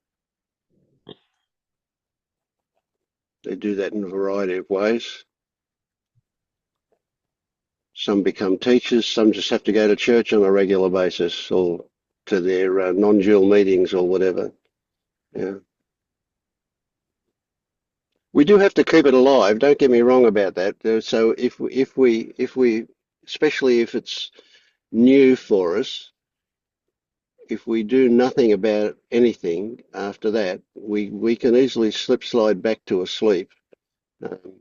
They do that in a variety of ways. Some become teachers, some just have to go to church on a regular basis or to their non-dual meetings or whatever. Yeah. We do have to keep it alive. Don't get me wrong about that. So if we, especially if it's new for us, if we do nothing about anything after that, we can easily slide back to a sleep um,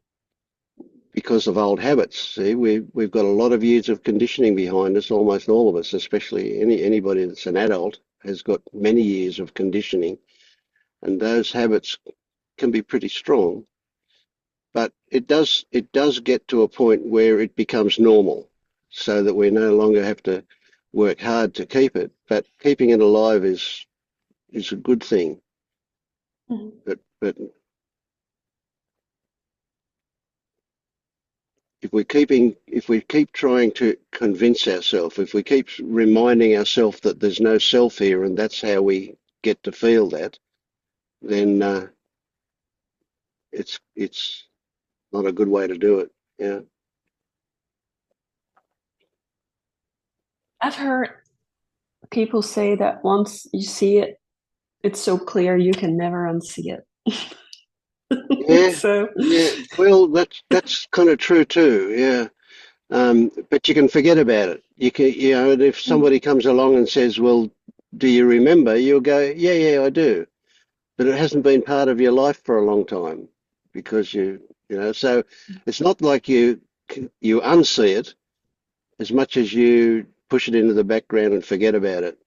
because of old habits. See, we've got a lot of years of conditioning behind us. Almost all of us, especially anybody that's an adult, has got many years of conditioning, and those habits can be pretty strong. But it does get to a point where it becomes normal, so that we no longer have to work hard to keep it. But keeping it alive is a good thing. Mhm. But if we keep trying to convince ourselves, if we keep reminding ourselves that there's no self here and that's how we get to feel that, then it's not a good way to do it. Yeah. I've heard people say that once you see it, it's so clear you can never unsee it. Yeah. So, Yeah. Well, that's kind of true too. Yeah. But you can forget about it. You can, and if somebody comes along and says, "Well, do you remember?" You'll go, "Yeah, yeah, I do." But it hasn't been part of your life for a long time because so it's not like you unsee it as much as you push it into the background and forget about it.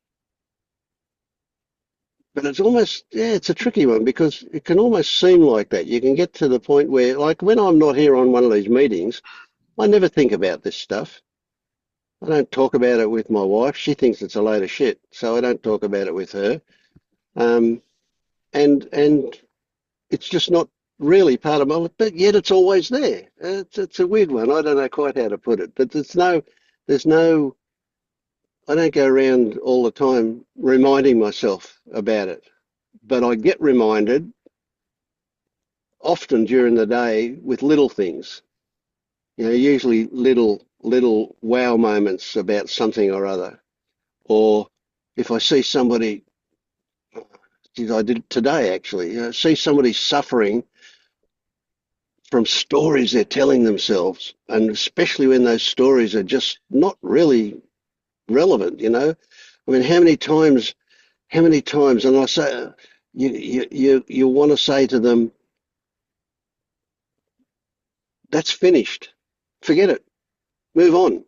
But it's almost, yeah, it's a tricky one because it can almost seem like that. You can get to the point where, like when I'm not here on one of these meetings, I never think about this stuff. I don't talk about it with my wife. She thinks it's a load of shit, so I don't talk about it with her. Um, and it's just not really part of my life, but yet it's always there. It's a weird one. I don't know quite how to put it, but there's no, I don't go around all the time reminding myself about it, but I get reminded often during the day with little things, usually little wow moments about something or other. Or if I see somebody, I did today actually, see somebody suffering from stories they're telling themselves, and especially when those stories are just not really relevant. I mean, how many times, and I say, you want to say to them, that's finished, forget it, move on.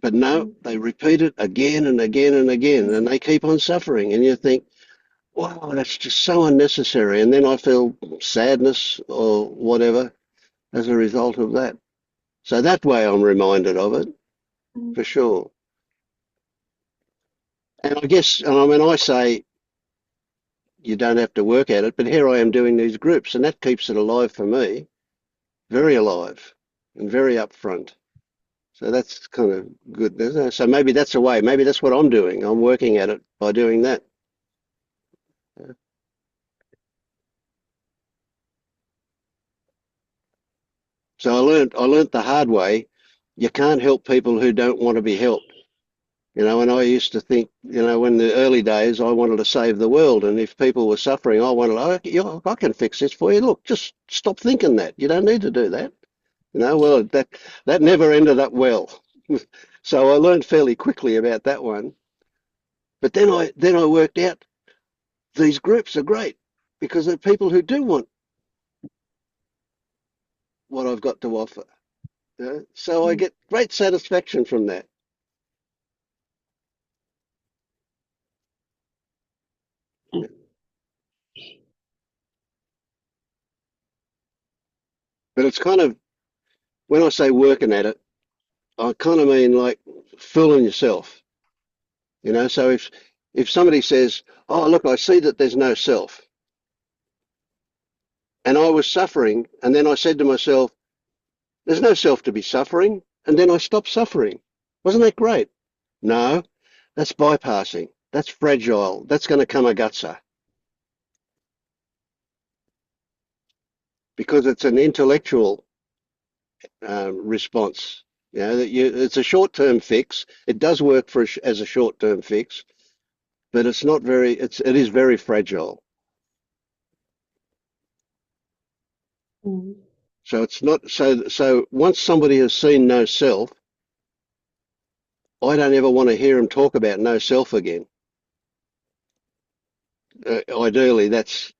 But no, they repeat it again and again and again, and they keep on suffering, and you think, wow, that's just so unnecessary. And then I feel sadness or whatever as a result of that. So that way I'm reminded of it for sure. And I guess, and I mean, I say you don't have to work at it, but here I am doing these groups, and that keeps it alive for me, very alive and very upfront. So that's kind of good. So maybe that's a way. Maybe that's what I'm doing. I'm working at it by doing that. So I learned the hard way. You can't help people who don't want to be helped. And I used to think, in the early days, I wanted to save the world. And if people were suffering, I wanted, I can fix this for you. Look, just stop thinking that. You don't need to do that. Well, that never ended up well. So I learned fairly quickly about that one. But then I worked out these groups are great because they're people who do want what I've got to offer. So I get great satisfaction from that. But it's kind of, when I say working at it, I kind of mean like fooling yourself. So if somebody says, "Oh, look, I see that there's no self," and I was suffering, and then I said to myself, "There's no self to be suffering," and then I stopped suffering. Wasn't that great? No, that's bypassing. That's fragile. That's going to come a gutser because it's an intellectual response. It's a short-term fix. It does work as a short-term fix, but it's not very. It is very fragile. So it's not so once somebody has seen no self, I don't ever want to hear them talk about no self again. Ideally, that's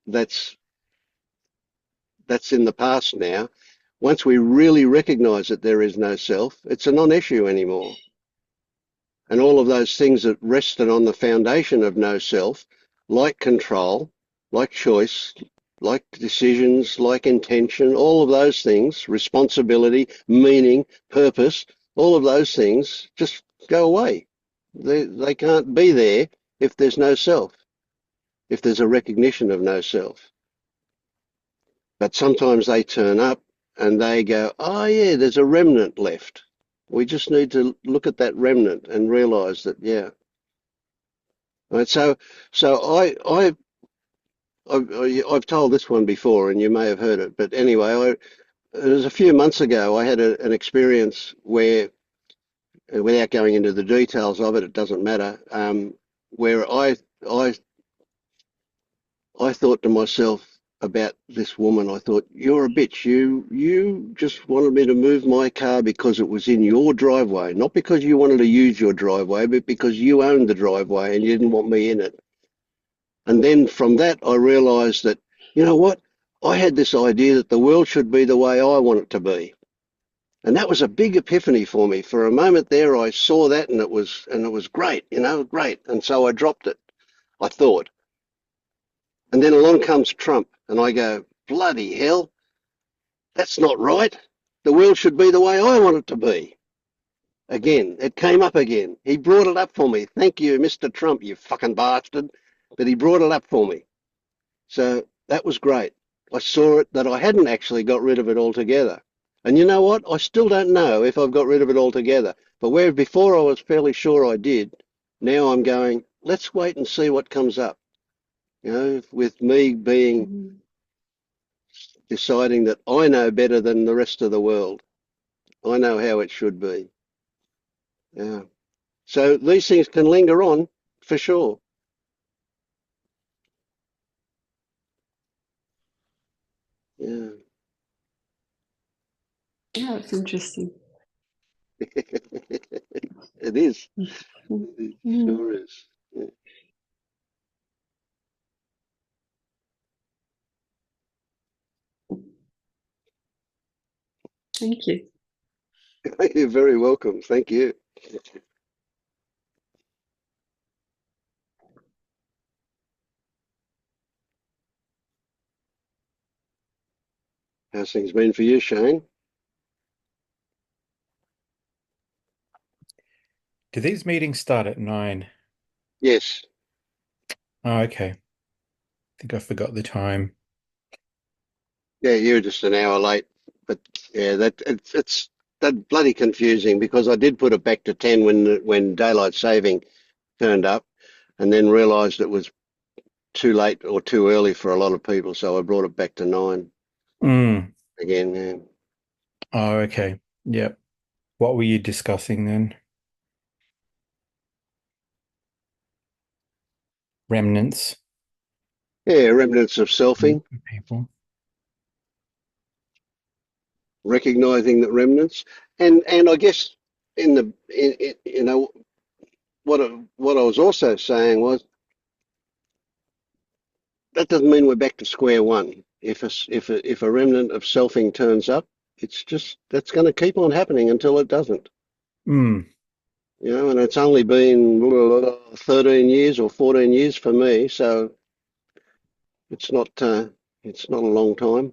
in the past now. Once we really recognize that there is no self, it's a non-issue anymore. And all of those things that rested on the foundation of no self, like control, like choice, like decisions, like intention, all of those things, responsibility, meaning, purpose, all of those things just go away. They can't be there if there's no self, if there's a recognition of no self. But sometimes they turn up and they go, oh yeah, there's a remnant left. We just need to look at that remnant and realize that, yeah. Right, so I've told this one before, and you may have heard it, but anyway, it was a few months ago. I had an experience where, without going into the details of it, it doesn't matter. Where I thought to myself about this woman. I thought, you're a bitch. You just wanted me to move my car because it was in your driveway, not because you wanted to use your driveway, but because you owned the driveway and you didn't want me in it. And then from that, I realized that, you know what? I had this idea that the world should be the way I want it to be. And that was a big epiphany for me. For a moment there, I saw that and it was great, great. And so I dropped it, I thought. And then along comes Trump and I go, bloody hell, that's not right. The world should be the way I want it to be. Again, it came up again. He brought it up for me. Thank you, Mr. Trump, you fucking bastard. But he brought it up for me. So that was great. I saw it that I hadn't actually got rid of it altogether. And you know what? I still don't know if I've got rid of it altogether. But where before I was fairly sure I did, now I'm going, let's wait and see what comes up. With me being deciding that I know better than the rest of the world. I know how it should be. Yeah. So these things can linger on for sure. Yeah. Yeah, it's interesting. It is. It sure is. Yeah. Thank you. You're very welcome. Thank you. How's things been for you, Shane? Do these meetings start at 9? Yes. Oh, okay. I think I forgot the time. Yeah, you're just an hour late. But yeah, it's that bloody confusing because I did put it back to 10 when daylight saving turned up, and then realised it was too late or too early for a lot of people, so I brought it back to 9 again. Yeah. Oh, okay. Yep. What were you discussing then? Remnants. Yeah, remnants of selfing, People. recognizing that remnants, and I guess what I was also saying was that doesn't mean we're back to square one. If a remnant of selfing turns up, it's just that's going to keep on happening until it doesn't. Mm. And it's only been 13 years or 14 years for me, so it's not a long time.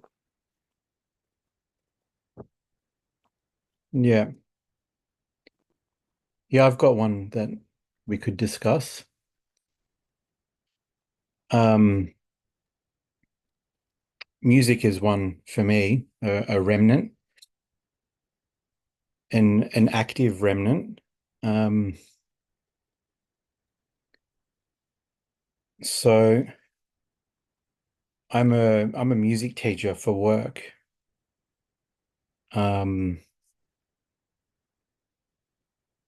Yeah. Yeah, I've got one that we could discuss. Music is one for me, a remnant, an active remnant. So I'm a music teacher for work.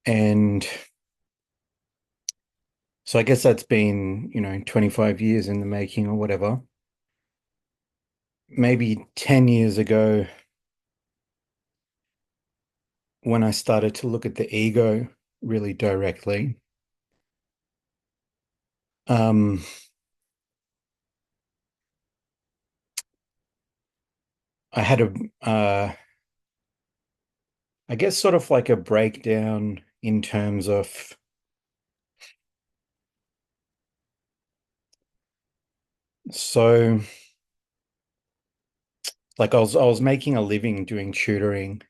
And so I guess that's been, 25 years in the making or whatever. Maybe 10 years ago, when I started to look at the ego really directly, I had I guess sort of like a breakdown in terms of so like I was making a living doing tutoring.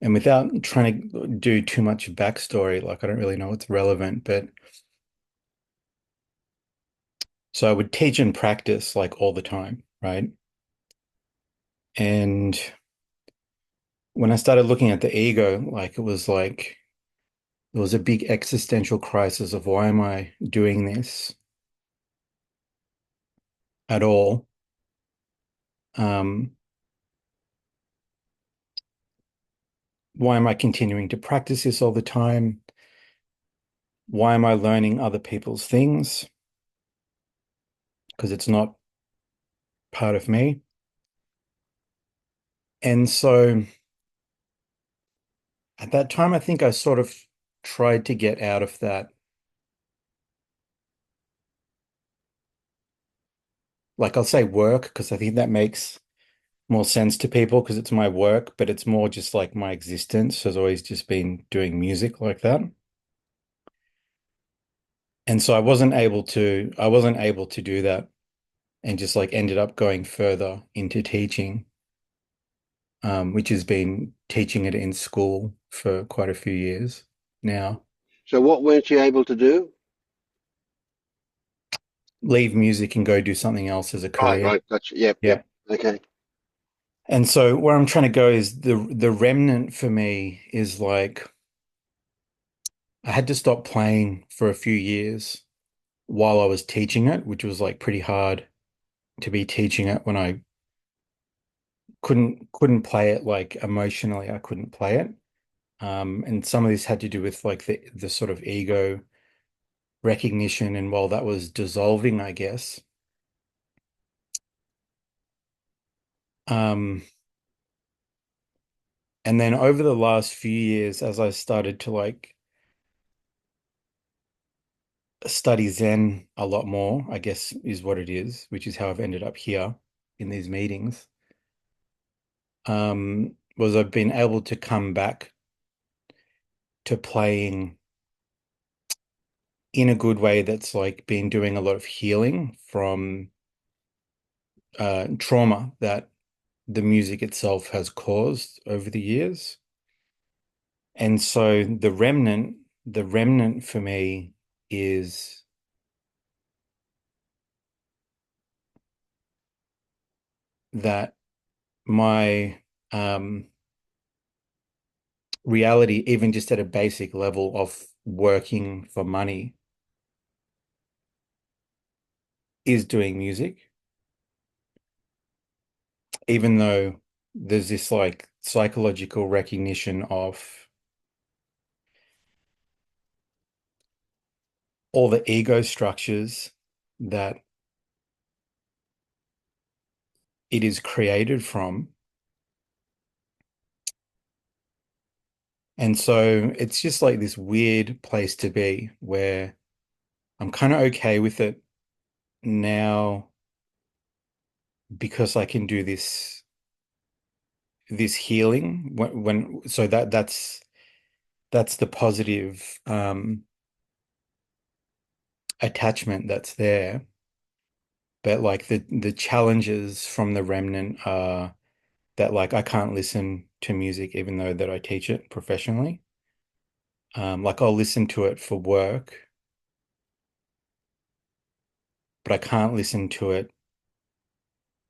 And without trying to do too much backstory, like I don't really know what's relevant, but so I would teach and practice like all the time, right? And when I started looking at the ego, like it was like there was a big existential crisis of why am I doing this at all? Um, why am I continuing to practice this all the time? Why am I learning other people's things? Because it's not part of me. And so at that time, I think I sort of tried to get out of that. Like I'll say work because I think that makes more sense to people because it's my work, but it's more just like my existence has always just been doing music like that. And so I wasn't able to do that and just like ended up going further into teaching, which has been teaching it in school for quite a few years now. So what weren't you able to do? Leave music and go do something else as a Right, career. right, gotcha. Yep, Yeah. yep. Okay. And so where I'm trying to go is the remnant for me is like I had to stop playing for a few years while I was teaching it, which was like pretty hard to be teaching it when I couldn't play it like emotionally, I couldn't play it. And some of this had to do with like the sort of ego recognition, and while that was dissolving, I guess. Um, and then over the last few years, as I started to like study Zen a lot more, I guess is what it is, which is how I've ended up here in these meetings. Was I've been able to come back to playing in a good way that's like been doing a lot of healing from trauma that the music itself has caused over the years. And so the remnant for me is that my reality, even just at a basic level of working for money, is doing music, even though there's this like psychological recognition of all the ego structures that it is created from. And so it's just like this weird place to be where I'm kind of okay with it now because I can do this healing when so that's the positive attachment that's there. But like the challenges from the remnant are that like I can't listen to music even though that I teach it professionally. Like I'll listen to it for work, but I can't listen to it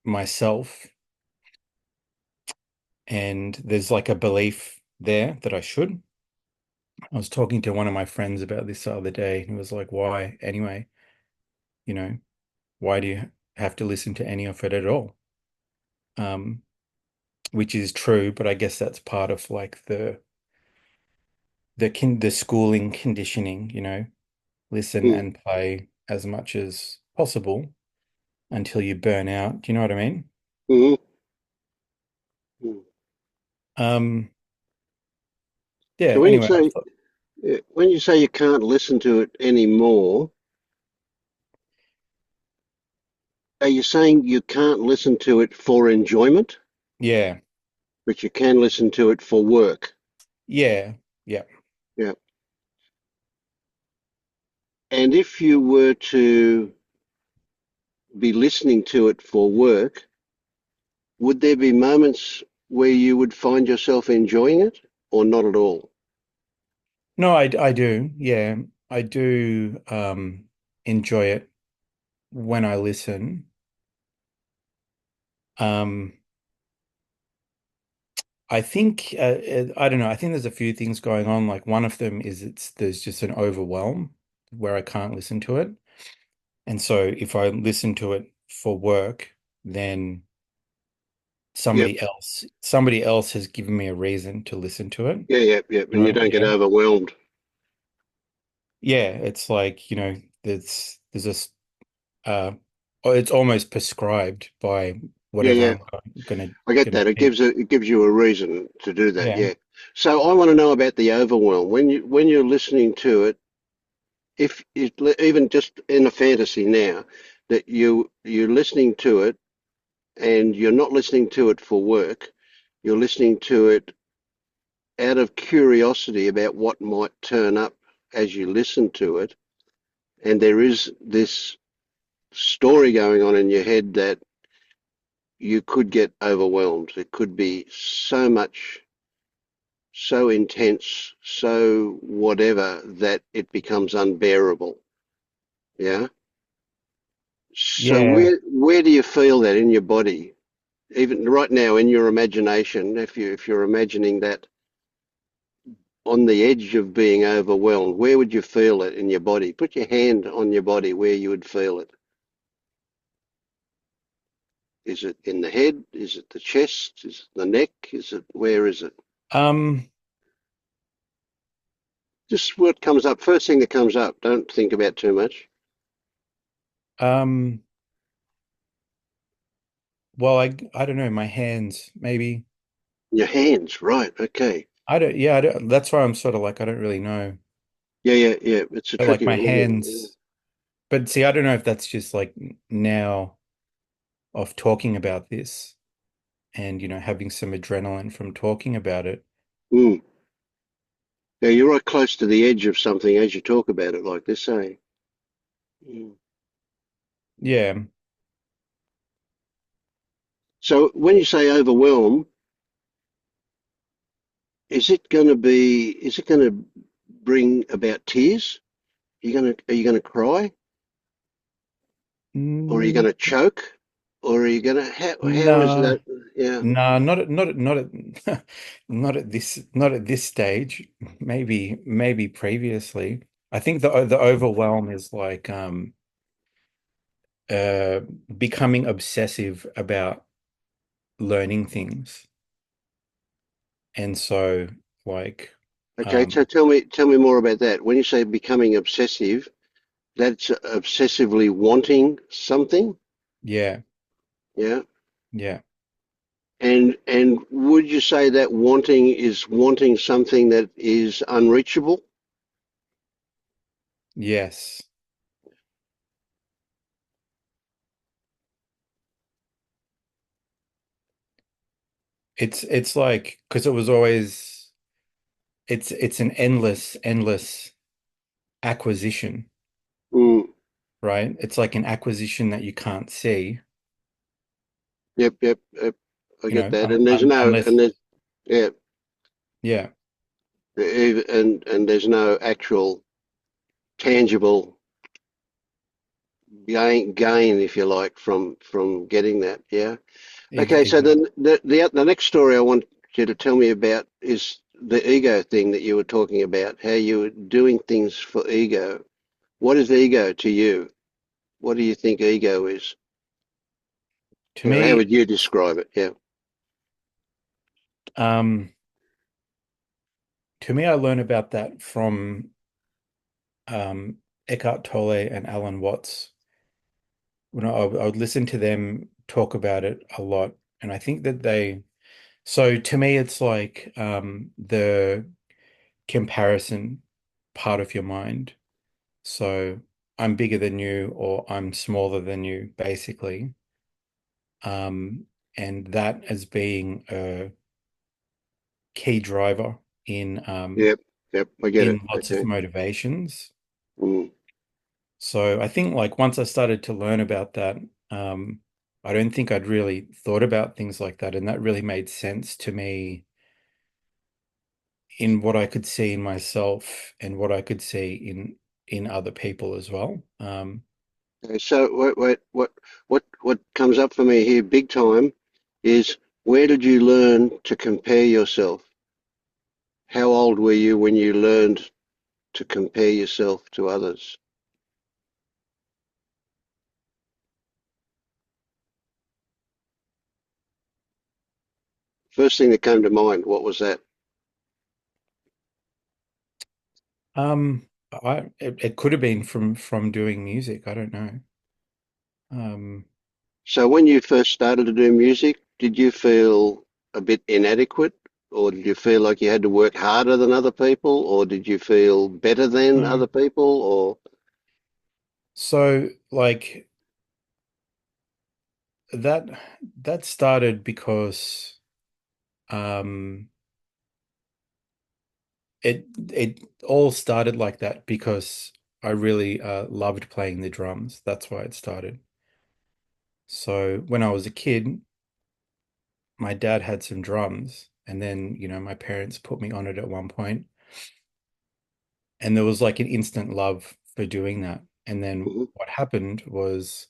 myself. And there's like a belief there that I should. I was talking to one of my friends about this the other day. He was like, why anyway? You know, why do you have to listen to any of it at all? Um, which is true, but I guess that's part of like the schooling conditioning, you know, listen Hmm. and play as much as possible until you burn out. Do you know what I mean? Mhm. Mm. Yeah, So anyway, when you say you can't listen to it anymore, are you saying you can't listen to it for enjoyment, yeah, but you can listen to it for work? yeah, yeah. Yeah. And if you were to be listening to it for work, would there be moments where you would find yourself enjoying it or not at all? No, I do. Yeah, I do enjoy it when I listen. Um, I think I don't know. I think there's a few things going on. Like one of them is there's just an overwhelm where I can't listen to it. And so if I listen to it for work, then Yep. somebody else has given me a reason to listen to it. Yeah, yeah, yeah. And you don't get Yeah. overwhelmed. Yeah, it's like, there's this it's almost prescribed by Yeah, whatever yeah. I'm gonna I get gonna that. teach. It gives you a reason to do that. Yeah. Yeah. So I want to know about the overwhelm. When you're listening to it, if it, even just in a fantasy now, that you're listening to it and you're not listening to it for work, you're listening to it out of curiosity about what might turn up as you listen to it, and there is this story going on in your head that you could get overwhelmed. It could be so much, so intense, so whatever that it becomes unbearable. Yeah. So Yeah. where do you feel that in your body? Even right now in your imagination, if you're imagining that on the edge of being overwhelmed, where would you feel it in your body? Put your hand on your body where you would feel it. Is it in the head? Is it the chest? Is it the neck? Where is it? Um, Just what comes up. First thing that comes up. Don't think about too much. um, well, I don't know, my hands, maybe. Your hands, right? Okay. I don't, that's why I'm sort of like I don't really know. Yeah, yeah, yeah. It's a But like tricky my one, isn't it? hands, but see, I don't know if that's just like now of talking about this and having some adrenaline from talking about it. Yeah. Mm. Yeah, you're right close to the edge of something as you talk about it like this, eh? Mm. Yeah. So when you say overwhelm, is it going to bring about tears? Are you going to cry? Or are you going Mm, to choke? Or are you going to, how is no, that? Yeah. no, not at this stage. Maybe previously. I think the overwhelm is like uh becoming obsessive about learning things. And so like Okay, so tell me more about that. When you say becoming obsessive, that's obsessively wanting something, yeah, yeah? yeah, And would you say that wanting is wanting something that is unreachable? yes. It's like because it was always it's an endless acquisition, Mm, right? It's like an acquisition that you can't see, yep, yep, yep. I get that. And there's no, unless and there's, yeah, yeah, and there's no actual tangible gain, if you like, from getting that. Yeah. Okay. So exactly. then the next story I want you to tell me about is the ego thing that you were talking about. How you were doing things for ego. What is ego to you? What do you think ego is? To You know, how me, would you describe it? Yeah. um, I learned about that from Eckhart Tolle and Alan Watts. When I would listen to them talk about it a lot, And I think that so to me, it's like the comparison part of your mind. So I'm bigger than you, or I'm smaller than you, basically. And that as being a key driver Yep. Yep. I get it. in lots of Okay. motivations. Mm. So I think like once I started to learn about that, I don't think I'd really thought about things like that. And that really made sense to me in what I could see in myself and what I could see in other people as well. Okay, so what comes up for me here big time is, where did you learn to compare yourself? How old were you when you learned to compare yourself to others? First thing that came to mind, what was that? It could have been from doing music. I don't know. Um, So when you first started to do music, did you feel a bit inadequate, or did you feel like you had to work harder than other people, or did you feel better than no. other people, or So like that that started because um it all started like that because I really loved playing the drums. That's why it started. So when I was a kid, my dad had some drums, and then, my parents put me on it at one point, and there was like an instant love for doing that. And then Mhm. what happened was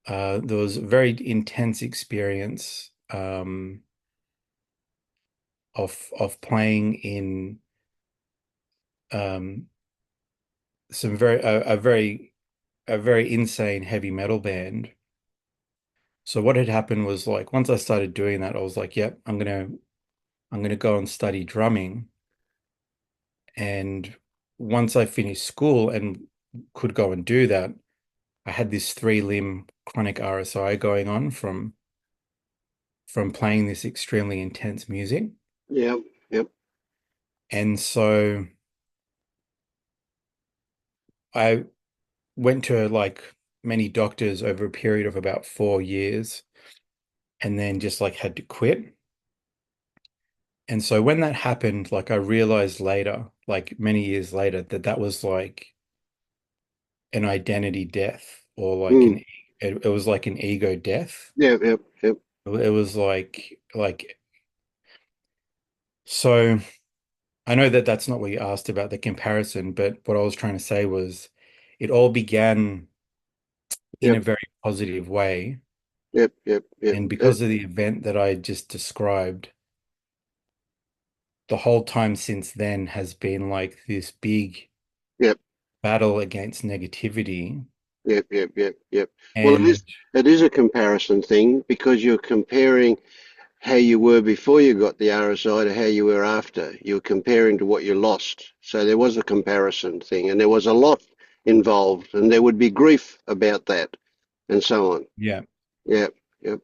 there was a very intense experience of playing in um, some a very insane heavy metal band. So what had happened was like once I started doing that, I was like, yep, I'm gonna go and study drumming. And once I finished school and could go and do that, I had this three-limb chronic RSI going on from playing this extremely intense music. Yep, yep. And so I went to like many doctors over a period of about 4 years, and then just like had to quit. And so when that happened, like I realized later, like many years later, that that was like an identity death, or like Mm. it was like an ego death. Yep, yep, yep. It was like so I know that that's not what you asked about the comparison, but what I was trying to say was it all began in a Yep, very positive way. yep, yep, yep. And because of the event that I just described, the whole time since then has been like this big Yep, battle against negativity. yep, yep, yep, yep. Well, And it is a comparison thing, because you're comparing how you were before you got the RSI to how you were after. You're comparing to what you lost. So there was a comparison thing, and there was a lot involved, and there would be grief about that, and so on. yeah, Yep, yep.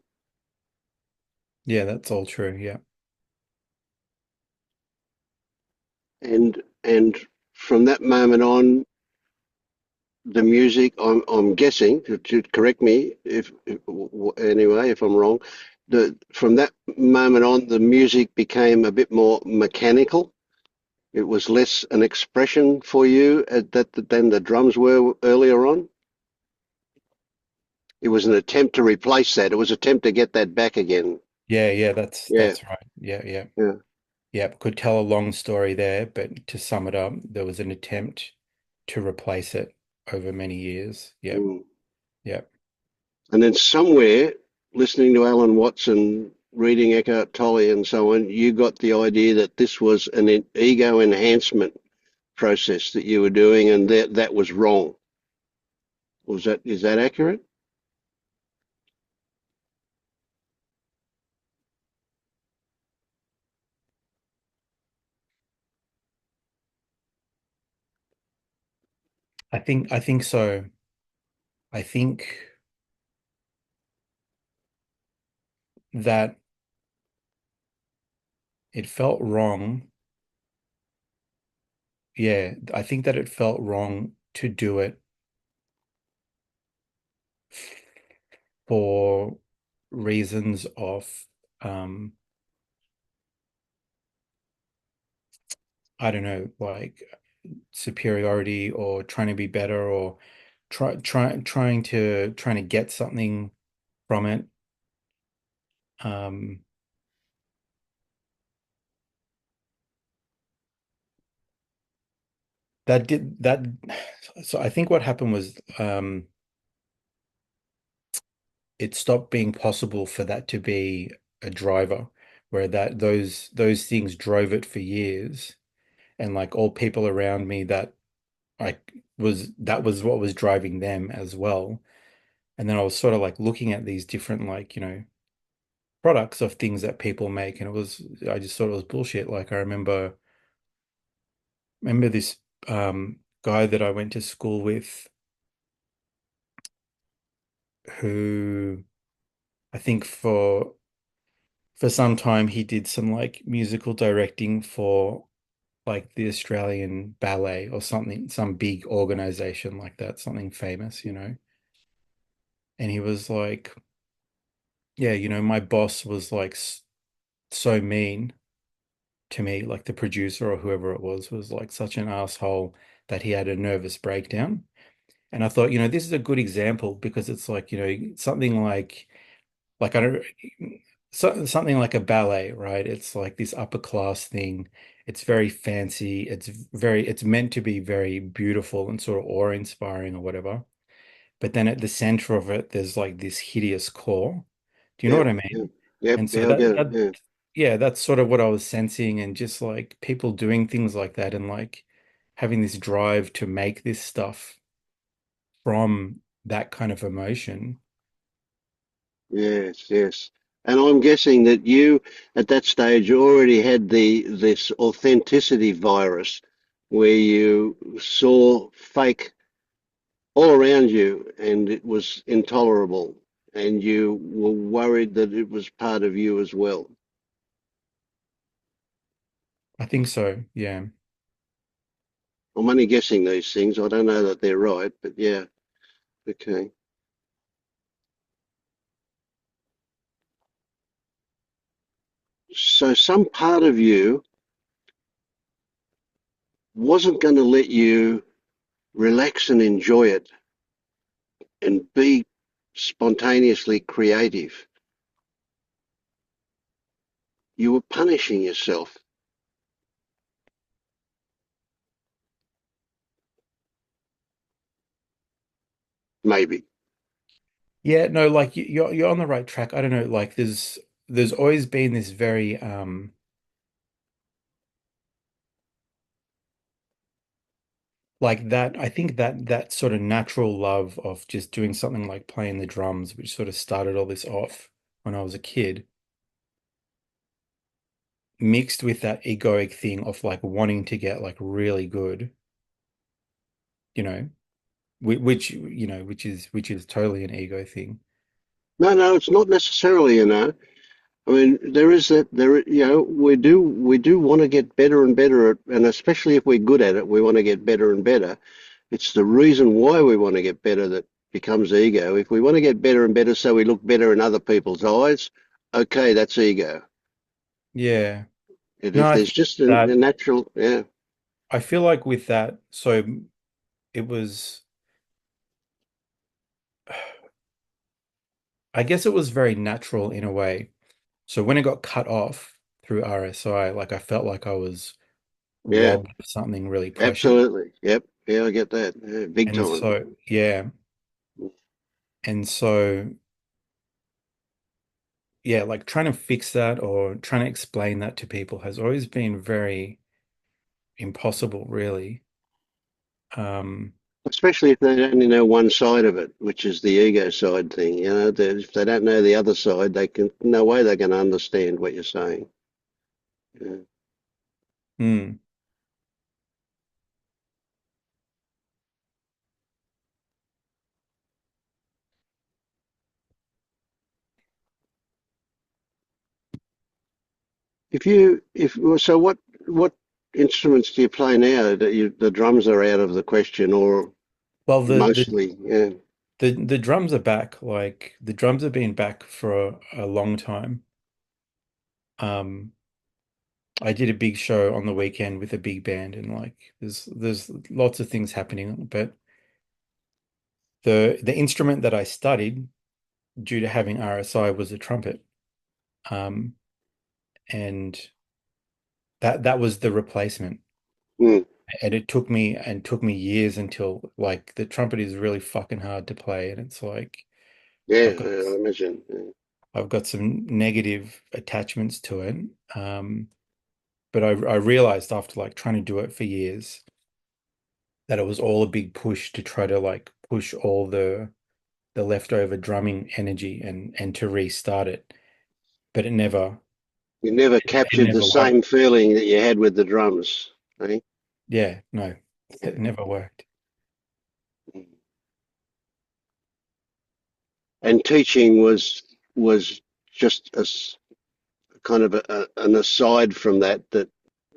yeah, that's all true. Yeah. And from that moment on, the music, I'm guessing, to correct me if anyway, if I'm wrong, from that moment on, the music became a bit more mechanical. It was less an expression for you than the drums were earlier on. It was an attempt to replace that. It was an attempt to get that back again. Yeah, yeah, that's Yeah, right. Yeah, yeah. yeah. Yeah, could tell a long story there, but to sum it up, there was an attempt to replace it over many years. Yep, Mm. yep. And then somewhere, listening to Alan Watson, reading Eckhart Tolle, and so on, you got the idea that this was an ego enhancement process that you were doing, and that was wrong. Is that accurate? I think so. I think that it felt wrong. Yeah, I think that it felt wrong to do it for reasons of um I don't know, like superiority or trying to be better or trying to get something from it. Um that did that so I think what happened was it stopped being possible for that to be a driver, where those things drove it for years, and like all people around me that that was what was driving them as well. And then I was sort of like looking at these different like, products of things that people make, and I just thought it was bullshit. Like I remember this guy that I went to school with who I think for some time he did some like musical directing for like the Australian Ballet or something, some big organization like that, something famous. And he was like, yeah, my boss was like so mean to me, like the producer or whoever it was like such an asshole that he had a nervous breakdown. And I thought, this is a good example because it's like, something like I don't something like a ballet, right? It's like this upper class thing. It's very fancy. It's meant to be very beautiful and sort of awe-inspiring or whatever. But then at the center of it, there's like this hideous core. Do you know Yeah, what I yeah, mean? yep, And so yeah, I get it. Yeah, yeah, that's sort of what I was sensing, and just like people doing things like that and like having this drive to make this stuff from that kind of emotion. yes, yes. And I'm guessing that you, at that stage, already had this authenticity virus, where you saw fake all around you, and it was intolerable, and you were worried that it was part of you as well. I think so. Yeah. I'm only guessing these things. I don't know that they're right, but yeah, okay. So some part of you wasn't going to let you relax and enjoy it and be spontaneously creative. You were punishing yourself, maybe. Yeah, no, like you're on the right track. I don't know, like there's always been this very like that. I think that sort of natural love of just doing something like playing the drums, which sort of started all this off when I was a kid, mixed with that egoic thing of like wanting to get like really good, you know, which is totally an ego thing. No, no, it's not necessarily. I mean, there is that we do want to get better and better at, and especially if we're good at it, we want to get better and better. It's the reason why we want to get better that becomes ego. If we want to get better and better so we look better in other people's eyes, okay, that's ego. Yeah. And No, if I there's think just a that natural, yeah, I feel like with that, so it was, I guess it was very natural in a way. So when it got cut off through RSI, like I felt like I was yeah, robbed of something really precious. absolutely. Yep, yeah, I get that. Yeah, big And time. so, yeah. And so, yeah, like trying to fix that or trying to explain that to people has always been very impossible, really. Um, Especially if they only know one side of it, which is the ego side thing. If they don't know the other side, no way they're going to understand what you're saying. Yeah. hmm. So what instruments do you play now? The drums are out of the question, or Well, mostly, yeah. the drums are back. Like the drums have been back for a long time. Um, I did a big show on the weekend with a big band, and like there's lots of things happening. But the instrument that I studied due to having RSI was a trumpet. Um, and that was the replacement. Mm, And it took me years until like the trumpet is really fucking hard to play, and it's like yeah, I've got I imagine. Yeah. I've got some negative attachments to it. Um, but I realized after like trying to do it for years that it was all a big push to try to like push all the leftover drumming energy and to restart it. But You never it captured the never worked. same feeling that you had with the drums, eh? Yeah, no, it never worked. And teaching was just kind of an aside from that, that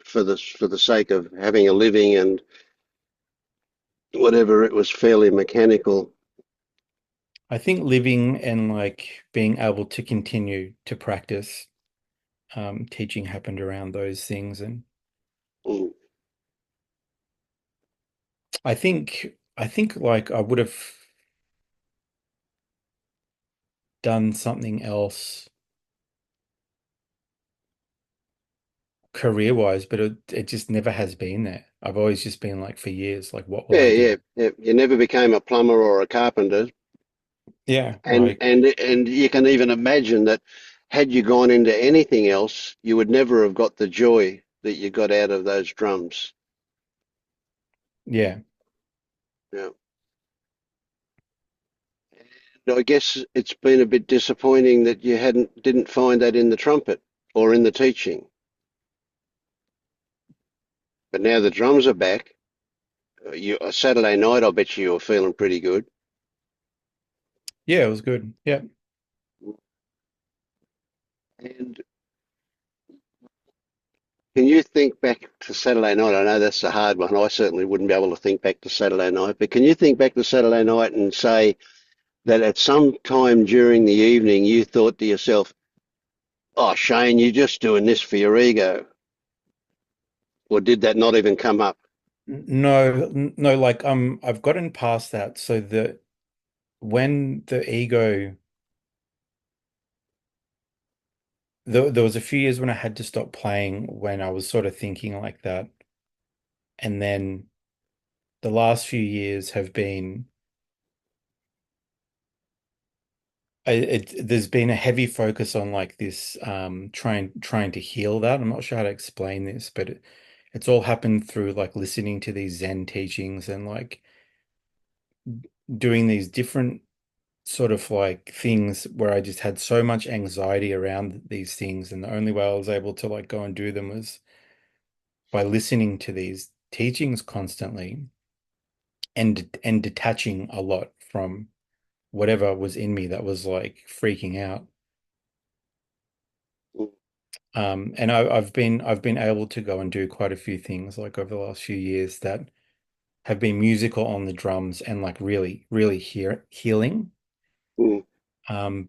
for the sake of having a living and whatever, it was fairly mechanical. I think living and like being able to continue to practice teaching happened around those things. And Mm, I think like I would have done something else career-wise, but it just never has been there. I've always just been like for years, like what will yeah, I do? yeah, yeah. You never became a plumber or a carpenter, Yeah, and you can even imagine that had you gone into anything else, you would never have got the joy that you got out of those drums. yeah. Yeah. I guess it's been a bit disappointing that you didn't find that in the trumpet or in the teaching. But now the drums are back. A Saturday night, I bet you were feeling pretty good. Yeah, it was good. Yeah. And can you think back to Saturday night? I know that's a hard one. I certainly wouldn't be able to think back to Saturday night. But can you think back to Saturday night and say that at some time during the evening you thought to yourself, "Oh, Shane, you're just doing this for your ego," or did that not even come up? No, like I've gotten past that. So that when the ego there was a few years when I had to stop playing when I was sort of thinking like that. And then the last few years have been there's been a heavy focus on like this trying to heal that. I'm not sure how to explain this, but it's all happened through like listening to these Zen teachings and like doing these different sort of like things where I just had so much anxiety around these things, and the only way I was able to like go and do them was by listening to these teachings constantly and detaching a lot from whatever was in me that was like freaking out. And I've been able to go and do quite a few things like over the last few years that have been musical on the drums and like really healing. Mm.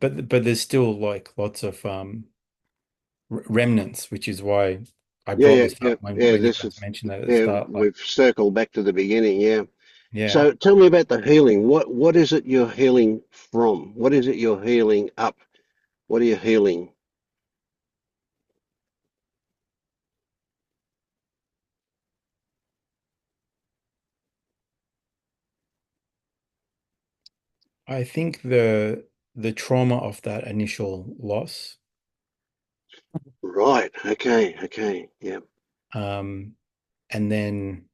But there's still like lots of remnants, which is why I Yeah, brought yeah, this yeah, up when yeah. you This guys is mentioned that at the yeah. start. Like, We've circled back to the beginning. Yeah. yeah, So tell me about the healing. What is it you're healing from? What is it you're healing up? What are you healing? I think the trauma of that initial loss, Right. Okay. Okay. Yeah. um, and then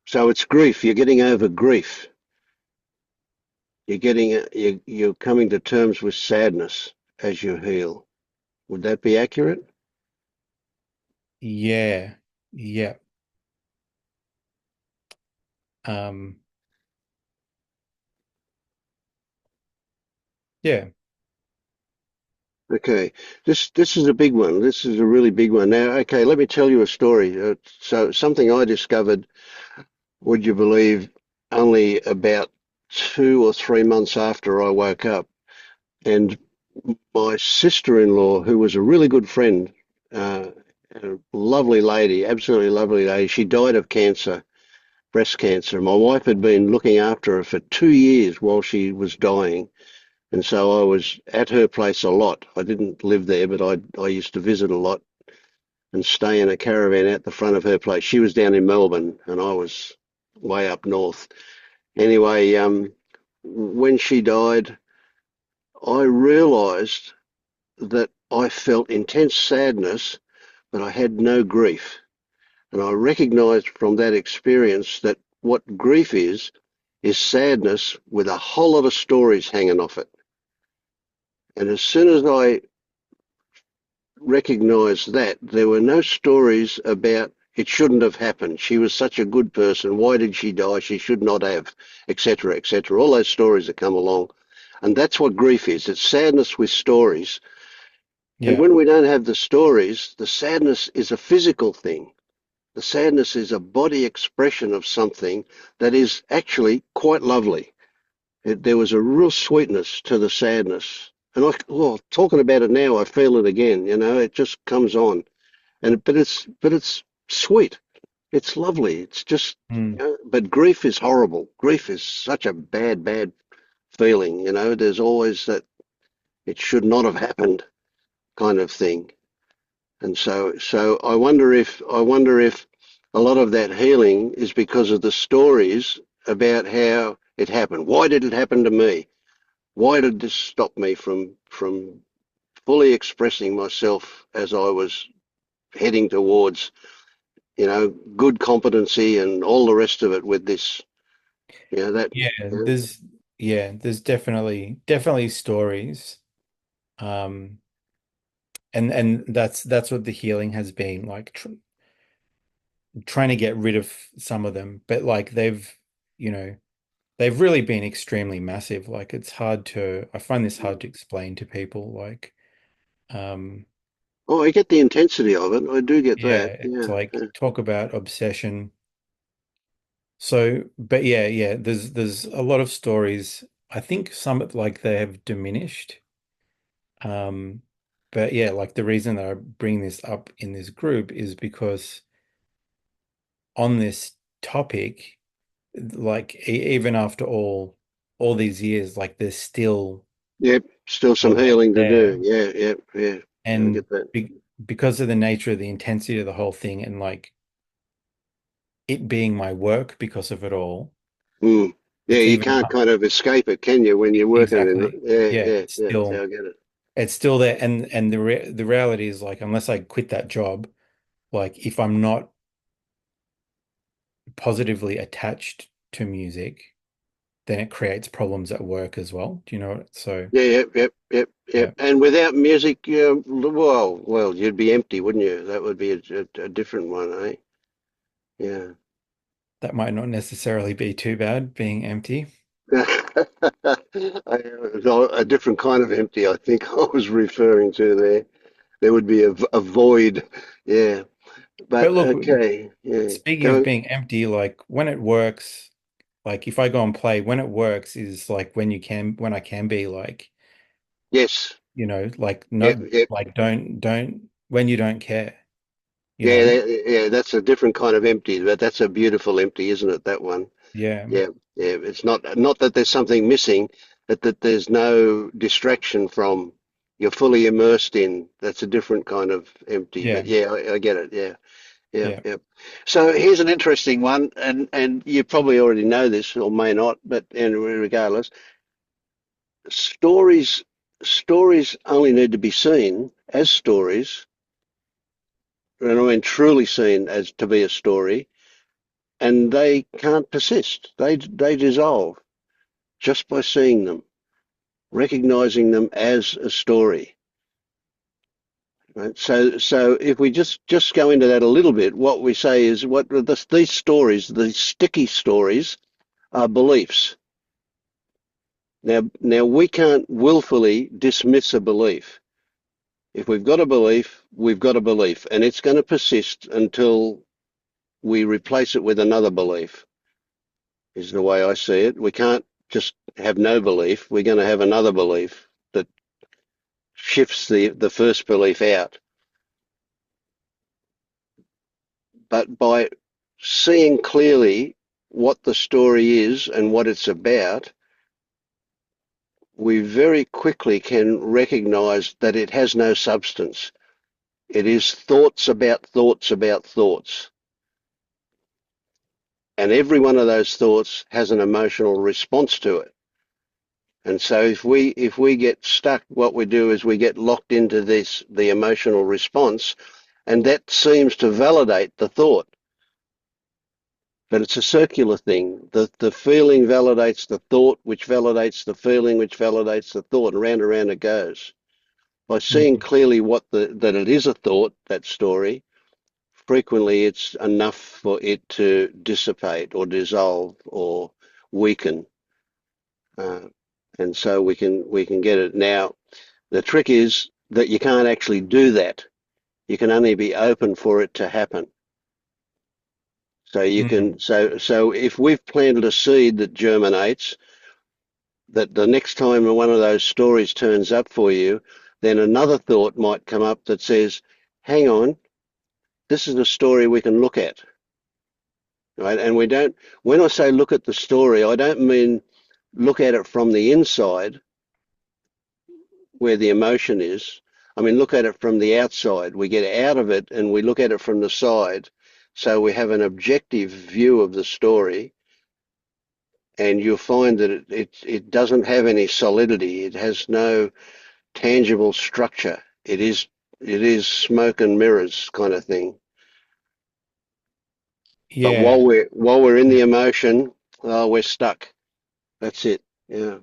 So it's grief. You're getting over grief. You're coming to terms with sadness as you heal. Would that be accurate? yeah, yeah, um, yeah. Okay, this is a big one. This is a really big one. Now, okay, let me tell you a story. So something I discovered, would you believe, only about 2 or 3 months after I woke up, and my sister-in-law, who was a really good friend, uh, a lovely lady, absolutely lovely lady, she died of cancer, breast cancer. My wife had been looking after her for 2 years while she was dying. And so I was at her place a lot. I didn't live there, but I used to visit a lot and stay in a caravan out the front of her place. She was down in Melbourne and I was way up north. Anyway, when she died, I realised that I felt intense sadness, but I had no grief. And I recognised from that experience that what grief is sadness with a whole lot of stories hanging off it. And as soon as I recognise that there were no stories about it shouldn't have happened. She was such a good person. Why did she die? She should not have, etc., etc. All those stories that come along. And that's what grief is. It's sadness with stories. And Yeah. when we don't have the stories, the sadness is a physical thing. The sadness is a body expression of something that is actually quite lovely. There was a real sweetness to the sadness. And talking about it now, I feel it again. You know, it just comes on. But it's sweet. It's lovely. It's just, Mm. but grief is horrible. Grief is such a bad feeling. You know, there's always that it should not have happened kind of thing. And so I wonder if a lot of that healing is because of the stories about how it happened. Why did it happen to me? Why did this stop me from fully expressing myself as I was heading towards, good competency and all the rest of it with this, that, Yeah, there's definitely stories. Um, and that's what the healing has been like, trying to get rid of some of them, but like you know, they've really been extremely massive. Like I find this hard to explain to people. Like, um, oh, I get the intensity of it. I do get yeah, that. it's Yeah. like talk about obsession. So, but yeah, there's a lot of stories. I think some like they have diminished. Um, but yeah, like the reason that I bring this up in this group is because on this topic, like even after all these years, like there's still Yep. Still a some lot healing to do. there. Yeah. Yeah. Yeah. Yeah. I And get that. because of the nature of the intensity of the whole thing and like it being my work because of it all, Mm. Yeah. it's You even can't kind of escape it, can you, when you're working in it? exactly. Yeah. Yeah, Yeah. Yeah. Yeah. I get it. it's still there. And the reality is like unless I quit that job, like if I'm not positively attached to music, then it creates problems at work as well. Do you know what? So Yeah. Yep. Yep. Yep. Yep. yeah, And without music, well, you'd be empty, wouldn't you? That would be a different one, eh? Yeah. that might not necessarily be too bad being empty. A different kind of empty, I think I was referring to there. There would be a void. Yeah. But But look, okay. Yeah. speaking of Go. being empty, like when it works, like if I go and play, when it works is like when I can be like, Yes. like Yep. no, Yep. like don't when you don't care, you Yeah. know? Yeah. That's a different kind of empty, but that's a beautiful empty, isn't it? That one. Yeah. Yeah. Yeah. It's not that there's something missing, but that there's no distraction from. You're fully immersed in. That's a different kind of empty. But Yeah. yeah, I get it. Yeah. Yeah, Yeah. yeah. So here's an interesting one, and you probably already know this or may not, but regardless, stories stories only need to be seen as stories, and I mean truly seen as to be a story, and they can't persist. They dissolve just by seeing them, recognizing them as a story. Right? So if we just go into that a little bit, what we say is these stories, these sticky stories, are beliefs. Now we can't willfully dismiss a belief. If we've got a belief, we've got a belief, and it's going to persist until we replace it with another belief, is the way I see it. We can't just have no belief. We're going to have another belief that shifts the first belief out. But by seeing clearly what the story is and what it's about, we very quickly can recognize that it has no substance. It is thoughts about thoughts about thoughts. And every one of those thoughts has an emotional response to it. And so if we get stuck, what we do is we get locked into the emotional response, and that seems to validate the thought. But it's a circular thing. The feeling validates the thought, which validates the feeling, which validates the thought, and round it goes. By seeing clearly that it is a thought, that story, frequently it's enough for it to dissipate or dissolve or weaken, and so we can get it. Now, the trick is that you can't actually do that. You can only be open for it to happen. So you can so if we've planted a seed that germinates, that the next time one of those stories turns up for you, then another thought might come up that says, "Hang on, this is a story we can look at." Right? And we don't, when I say look at the story, I don't mean look at it from the inside where the emotion is. I mean, look at it from the outside. We get out of it and we look at it from the side. So we have an objective view of the story, and you'll find that it doesn't have any solidity. It has no tangible structure. It is smoke and mirrors kind of thing. Yeah. But while we're in the emotion, we're stuck. That's it. Yeah.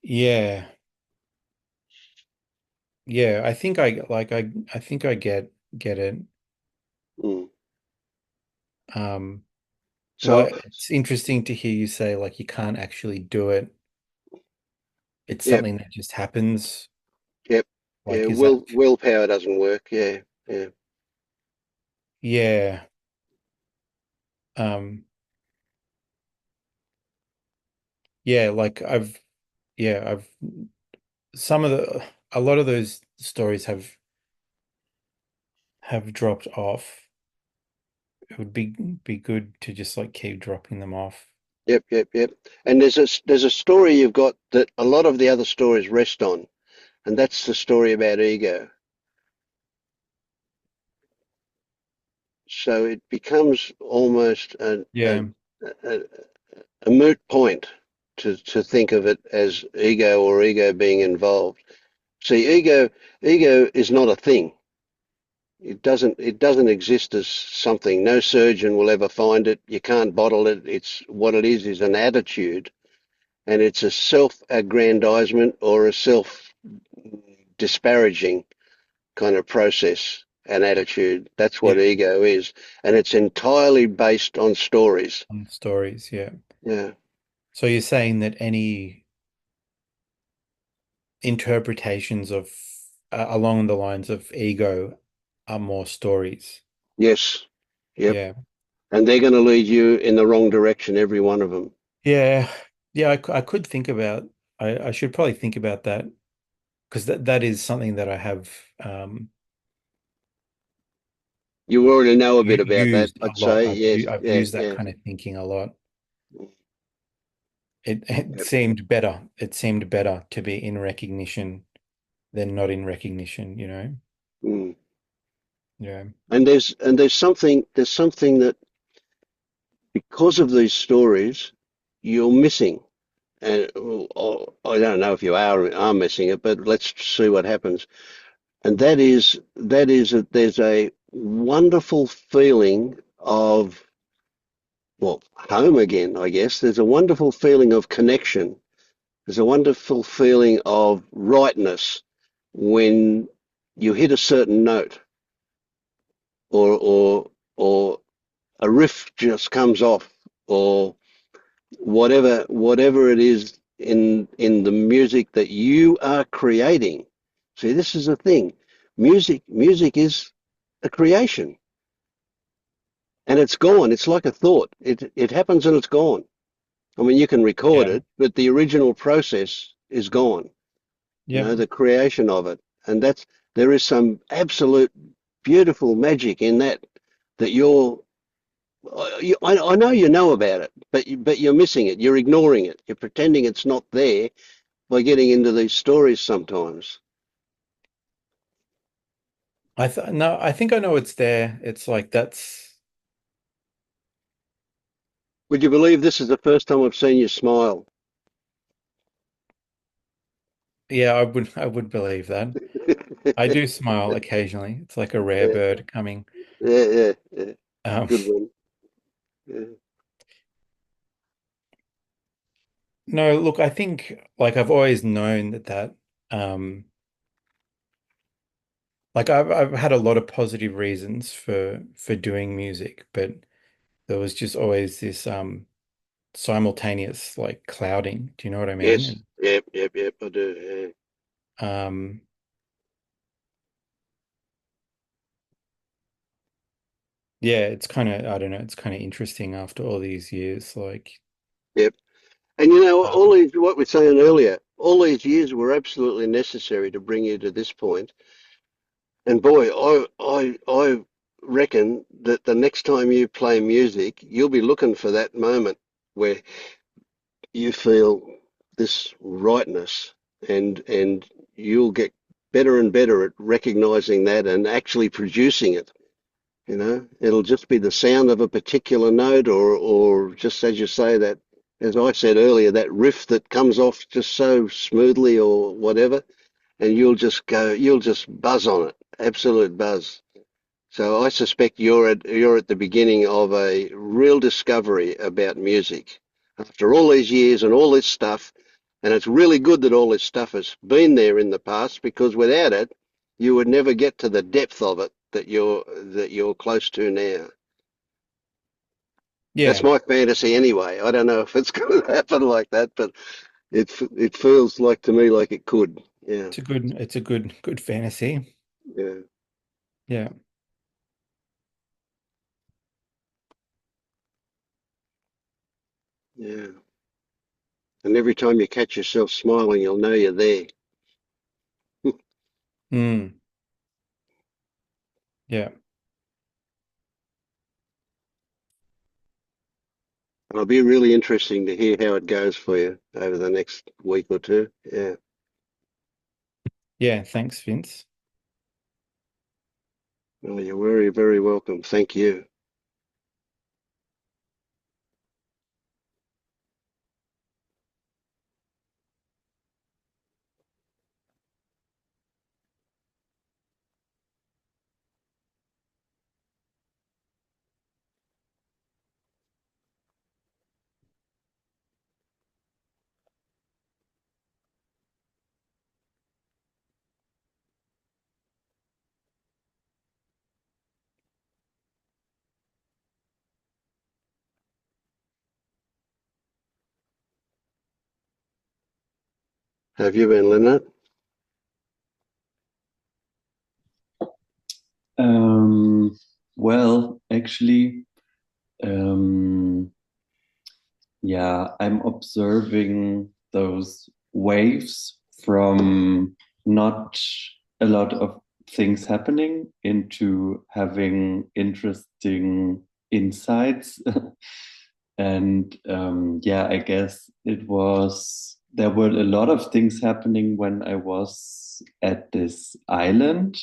Yeah. Yeah. I think I think I get it. Mm. Well, So it's interesting to hear you say like you can't actually do it. It's yep, something that just happens. yep, yeah. Like, is that? Willpower doesn't work. Yeah, yeah. Yeah. Um, yeah, like I've a lot of those stories have dropped off. It would be good to just like keep dropping them off. Yep, yep, yep. And there's a story you've got that a lot of the other stories rest on, and that's the story about ego. So it becomes almost Yeah. a, a moot point to think of it as ego or ego being involved. See, ego is not a thing. It doesn't exist as something. No surgeon will ever find it. You can't bottle it. It's what it is an attitude, and it's a self-aggrandizement or a self-disparaging kind of process and attitude. That's what Yeah. ego is, and it's entirely based on stories. On stories, yeah. Yeah. So you're saying that any interpretations of along the lines of ego are more stories. Yes. Yep. Yeah. And they're going to lead you in the wrong direction, every one of them. Yeah. Yeah, I could think about I should probably think about that because that is something that I have You already know a bit about that, used a I'd lot. say. Yes. I've Yeah. used that Yeah. kind of thinking a lot. It Yep. seemed better. It seemed better to be in recognition than not in recognition, you know? Mm. Yeah. And there's something that because of these stories you're missing. And I don't know if you are missing it, but let's see what happens. And that is that there's a wonderful feeling of, well, home again, I guess. There's a wonderful feeling of connection. There's a wonderful feeling of rightness when you hit a certain note, or a riff just comes off, or whatever it is in the music that you are creating. See, this is the thing. Music is a creation, and it's gone. It's like a thought. It happens and it's gone. I mean, you can record Yeah. it, but the original process is gone. You know, Yep. the creation of it, and there is some absolute beautiful magic in that. That I know you know about it, but you're missing it. You're ignoring it. You're pretending it's not there by getting into these stories sometimes. No, I think I know it's there. It's like that's Would you believe this is the first time I've seen you smile? yeah, I would believe that. I do smile occasionally. It's like a rare Yeah, bird coming. yeah. Um, Good one. Yeah. no, look, I think like I've always known that um like I've had a lot of positive reasons for doing music, but there was just always this simultaneous like clouding. Do you know what I mean? Yes. Yep. I do. And yeah, it's kind of I don't know, it's kind of interesting after all these years. Like Yeah. Yep. And you know, um, what we're saying earlier, all these years were absolutely necessary to bring you to this point. And boy, I reckon that the next time you play music, you'll be looking for that moment where you feel this rightness, and you'll get better and better at recognizing that and actually producing it. You know, it'll just be the sound of a particular note, or just as you say, that, as I said earlier, that riff that comes off just so smoothly or whatever, and you'll just buzz on it, absolute buzz. So I suspect you're at the beginning of a real discovery about music after all these years and all this stuff. And it's really good that all this stuff has been there in the past, because without it, you would never get to the depth of it that you're close to now. That's yeah, my fantasy anyway. I don't know if it's going to happen like that, but it feels like to me like it could. Yeah, it's a good fantasy. yeah, Yeah. yeah. And every time you catch yourself smiling, you'll know you're there. Mm, yeah. It'll be really interesting to hear how it goes for you over the next week or two. Yeah. Yeah, thanks, Vince. Well, you're very, very welcome. Thank you. Have you been, Lynette? Well, actually, um, yeah, I'm observing those waves from not a lot of things happening into having interesting insights. And yeah, I guess there were a lot of things happening when I was at this island.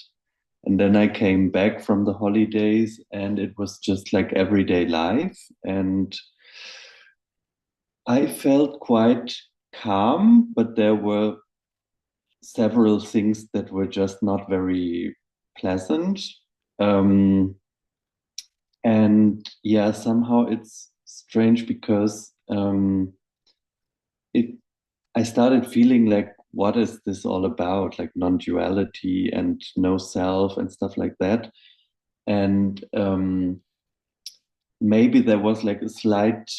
And then I came back from the holidays and it was just like everyday life. And I felt quite calm, but there were several things that were just not very pleasant. Um, and yeah, somehow it's strange because it I started feeling like, what is this all about? Like non-duality and no self and stuff like that. And maybe there was like a slight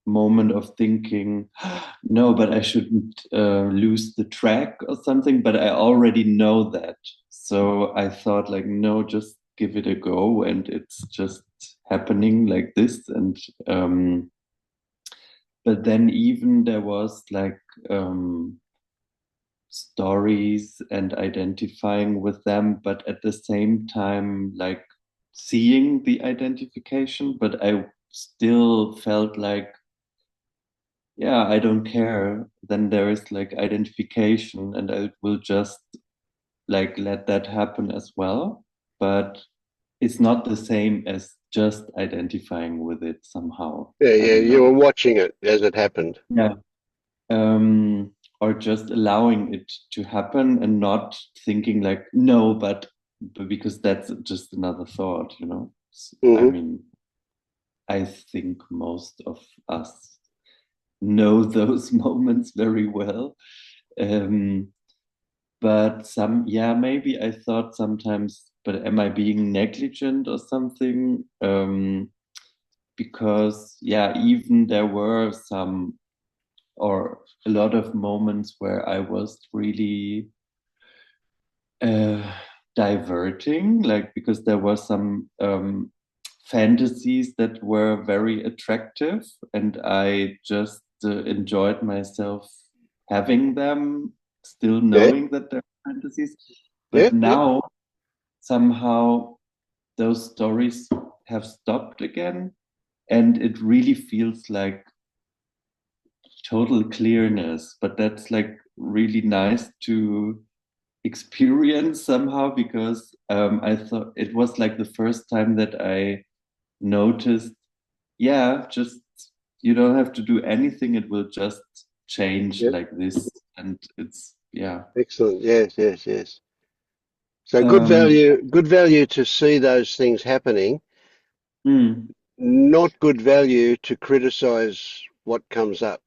moment of thinking, no, but I shouldn't lose the track or something. But I already know that. So I thought, like, no, just give it a go. And it's just happening like this. And but then even there was like stories and identifying with them, but at the same time, like seeing the identification, but I still felt like, yeah, I don't care. Then there is like identification, and I will just like let that happen as well. But it's not the same as just identifying with it somehow. Yeah, I yeah, don't you were know. watching it as it happened. Yeah. Or just allowing it to happen and not thinking like, no, but because that's just another thought, you know. I Hmm. mean, I think most of us know those moments very well. Um, but yeah, maybe I thought sometimes, but am I being negligent or something? Because yeah, even there were some or a lot of moments where I was really uh, diverting, like because there were some fantasies that were very attractive, and I just enjoyed myself having them, still Yeah, knowing that they're fantasies. yeah, But yeah. now somehow those stories have stopped again, and it really feels like total clearness. But that's like really nice to experience somehow, because I thought it was like the first time that I noticed, yeah, just you don't have to do anything, it will just change Yeah. like this. And it's, yeah. Excellent. Yes, yes, yes. So Um, good value to see those things happening, mm, not good value to criticize what comes up.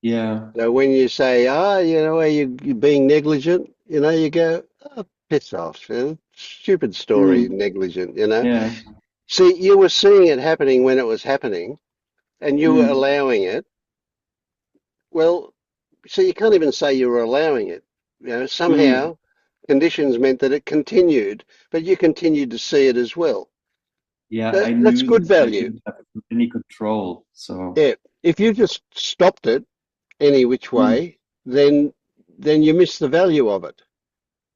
yeah. So when you say, you know, you're being negligent, you know, you go, oh, piss off, you know, stupid story, Mm, negligent, you know. yeah. See, you were seeing it happening when it was happening, and you were Mm, allowing it. Well, so you can't even say you were allowing it. You know, mm, somehow conditions meant that it continued, but you continued to see it as well. yeah, I That's knew good that I value. didn't have any control, so Yeah. If you just stopped it any which mm, way, then you miss the value of it.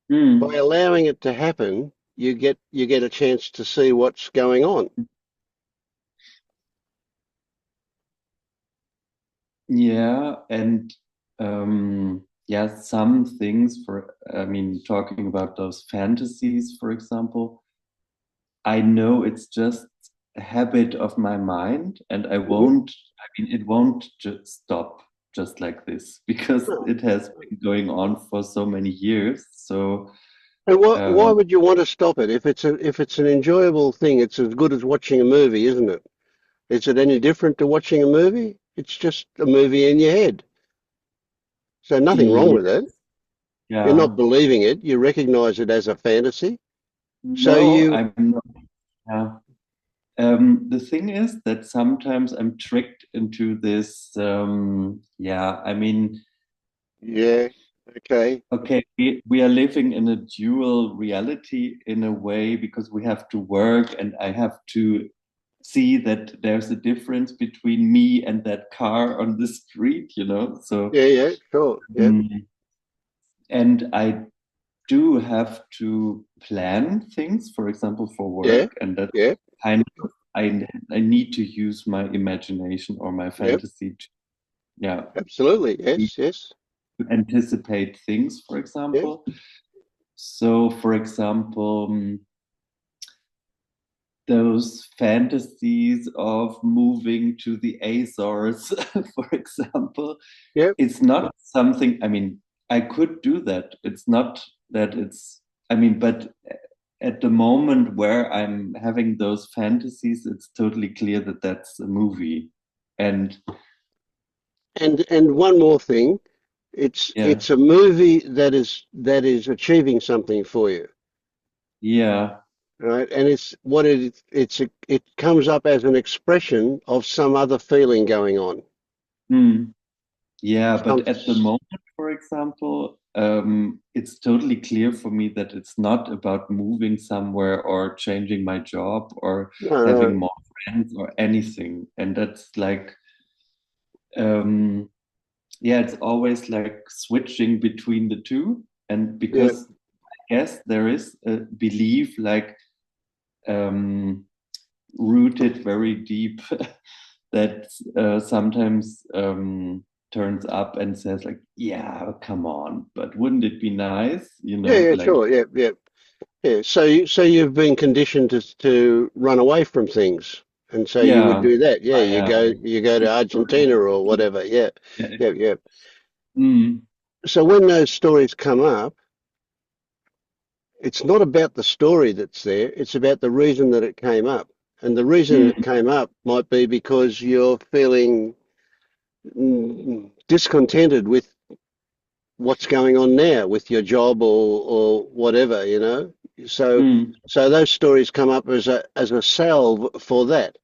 By mm, allowing it to happen, you get a chance to see what's going on. yeah. And yeah, some things, for I mean, talking about those fantasies, for example, I know it's just a habit of my mind, and Hmm. I mean, it won't just stop just like this because No. it has been going on for so many years. So, And why um, would you want to stop it? If it's an enjoyable thing, it's as good as watching a movie, isn't it? Is it any different to watching a movie? It's just a movie in your head. So nothing wrong yeah, with it. You're not yeah. believing it. You recognize it as a fantasy. So No, you, I'm not. Yeah. The thing is that sometimes I'm tricked into this. Yeah, I mean, yeah, okay, okay, we are living in a dual reality in a way, because we have to work and I have to see that there's a difference between me and that car on the street, you know? So, yeah, yeah, sure, yeah, mm, and I do have to plan things, for example, for yeah, work, and that yeah, kind of, I need to use my imagination or my yeah, fantasy to, yeah, absolutely, yes, yes, to anticipate things, for yeah, example. So, for example, those fantasies of moving to the Azores, for example, yeah. it's not something, I mean, I could do that. It's not that it's, I mean, but at the moment where I'm having those fantasies, it's totally clear that that's a movie. And And one more thing, it's yeah, it's a movie that is achieving something for you. yeah, right? And it's what it comes up as an expression of some other feeling going on. Yeah, Some, but at the moment, for example, it's totally clear for me that it's not about moving somewhere or changing my job or no, having no, more friends or anything. And that's like, um, yeah, it's always like switching between the two. And yeah, because I guess there is a belief like rooted very deep that sometimes turns up and says like, yeah, come on, but wouldn't it be nice, yeah, yeah, like, sure, yeah, yeah, yeah. So you've been conditioned to run away from things, and so you would yeah, do that. Yeah, I am. you go to Argentina or whatever. Yeah, Yeah. yeah, yeah. Mm, So when those stories come up, it's not about the story that's there, it's about the reason that it came up. And the reason it mm, came up might be because you're feeling discontented with what's going on now with your job or whatever, you know. So mm, so those stories come up as a salve for that.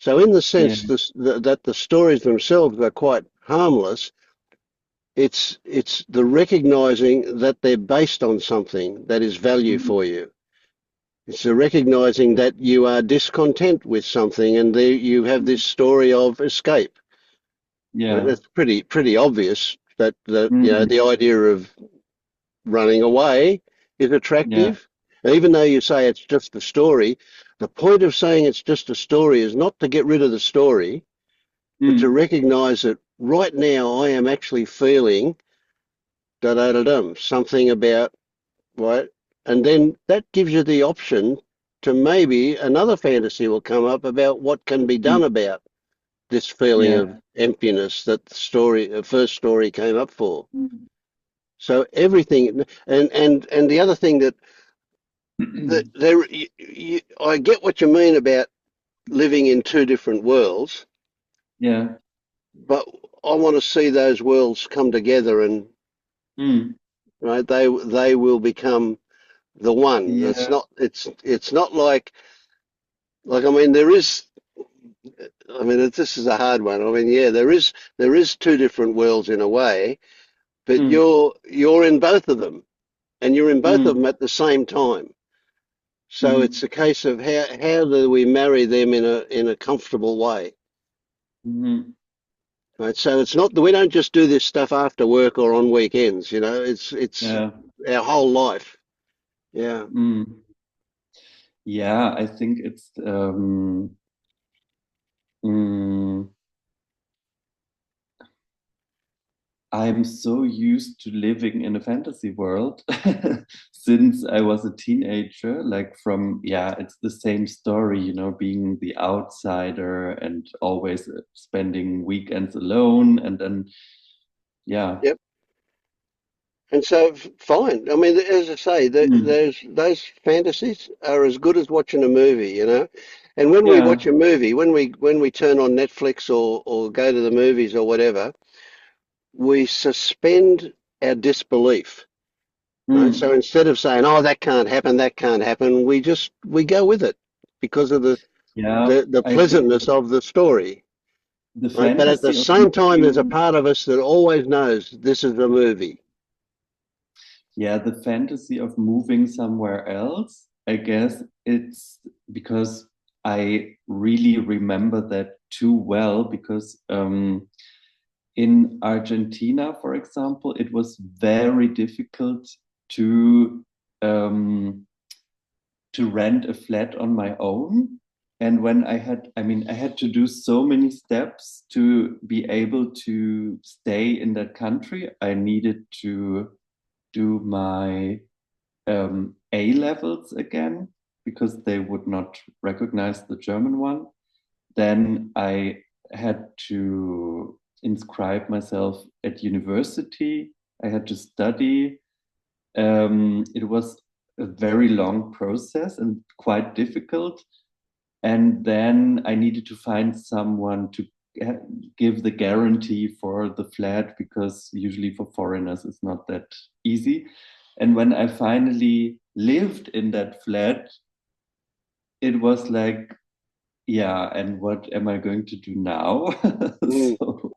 So in the yeah. sense that the stories themselves are quite harmless, it's the recognizing that they're based on something that is value Mm, for you. It's the recognizing that you are discontent with something and there you have this story of escape. Right? yeah. That's pretty obvious that you know Mm, the idea of running away is yeah. attractive. Even though you say it's just a story, the point of saying it's just a story is not to get rid of the story, but to Mm, recognize that right now I am actually feeling da da da dum something about right, and then that gives you the option to maybe another fantasy will come up about what can be mm, done about this feeling yeah. of emptiness that the first story came up for. Mm. So everything, and the other thing that there, I get what you mean about living in two different worlds, Yeah. but I want to see those worlds come together and Mm, right, they will become the one. yeah. It's not like I mean there is I mean this is a hard one. I mean yeah there is two different worlds in a way, but Mm, you're in both of them and you're in both of mm, them at the same time. So mm, it's a case of how do we marry them in a comfortable way, mm, right? So it's not that we don't just do this stuff after work or on weekends, you know. It's yeah. our whole life. Yeah. Mm. Yeah, I think it's mm, I'm so used to living in a fantasy world since I was a teenager. Like from, yeah, it's the same story, being the outsider and always spending weekends alone. And then, yeah. Yep. And so fine. I mean, as I say, Mm, those fantasies are as good as watching a movie, you know. And when we yeah. watch a movie, when we turn on Netflix or go to the movies or whatever, we suspend our disbelief. Right? Mm, So instead of saying, "Oh, that can't happen," we go with it because of yeah. the I think pleasantness of the story. the Right? But at the fantasy of same time, there's a moving, part of us that always knows this is a movie. yeah, the fantasy of moving somewhere else, I guess it's because I really remember that too well because in Argentina, for example, it was very difficult to um, to rent a flat on my own. And when I had to do so many steps to be able to stay in that country. I needed to do my A levels again because they would not recognize the German one. Then I had to inscribe myself at university. I had to study. It was a very long process and quite difficult. And then I needed to find someone to give the guarantee for the flat because usually for foreigners it's not that easy. And when I finally lived in that flat, it was like, yeah, and what am I going to do now? Mm. So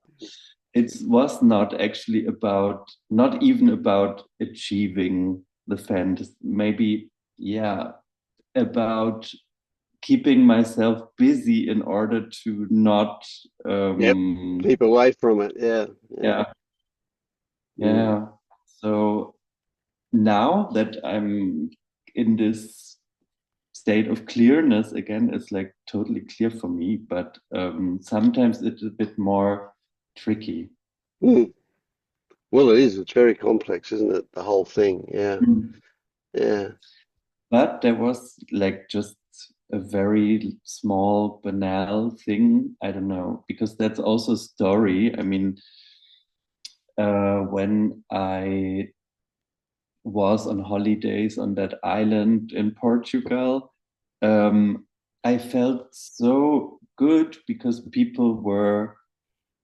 it was not actually about, not even about achieving the fantasy. Maybe, yeah, about keeping myself busy in order to not, Yep. Keep away from it. Yeah. Yeah. yeah, Mm. yeah. So now that I'm in this state of clearness again, it's like totally clear for me, but sometimes it's a bit more tricky. Mm. Well, it is. It's very complex, isn't it? The whole thing. Yeah. Yeah. But there was like just a very small, banal thing. I don't know, because that's also a story. I mean, when I was on holidays on that island in Portugal, um, I felt so good because people were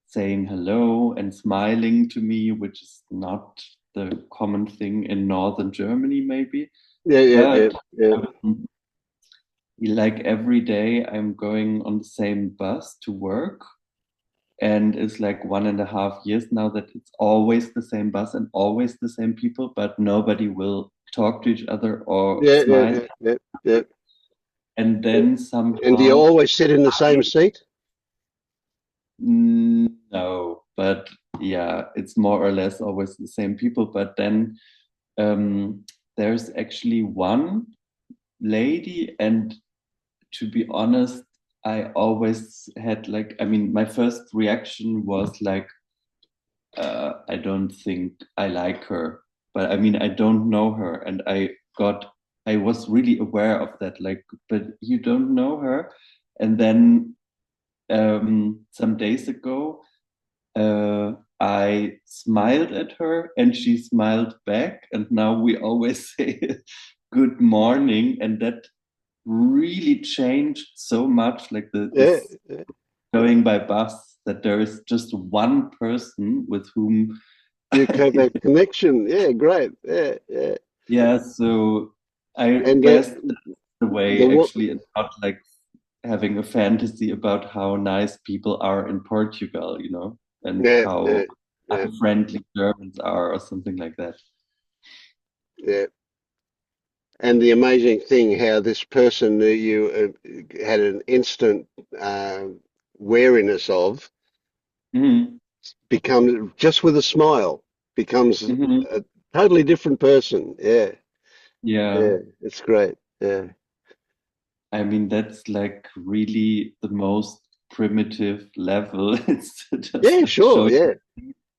saying hello and smiling to me, which is not the common thing in northern Germany, maybe. Yeah. Yeah. Yeah. But Yeah. like every day, I'm going on the same bus to work. And it's like 1.5 years now that it's always the same bus and always the same people, but nobody will talk to each other or Yeah. Yeah. smile. Yeah. Yeah. Yeah. And then And do you somehow, always sit in the same seat? no, but yeah, it's more or less always the same people. But then um, there's actually one lady, and to be honest, I always had like, I mean, my first reaction was like, I don't think I like her, but I mean, I don't know her. And I was really aware of that, like, but you don't know her. And then some days ago, I smiled at her and she smiled back. And now we always say good morning. And that really changed so much, like Yeah. this going by bus, that there is just one person with whom You have that connection. Yeah. Great. Yeah. Yeah. yeah, so I And guess that's the way the actually, it's not like having a fantasy about how nice people are in Portugal, and yeah. Yeah. how Yeah. unfriendly Germans are or something like that. Yeah. And the amazing thing, how this person that you had an instant uh, wariness of Hmm. becomes just with a smile becomes Hmm. a totally different person. Yeah, Yeah, yeah, it's great. Yeah, I mean, that's like really the most primitive level. It's just yeah, like sure. showing Yeah,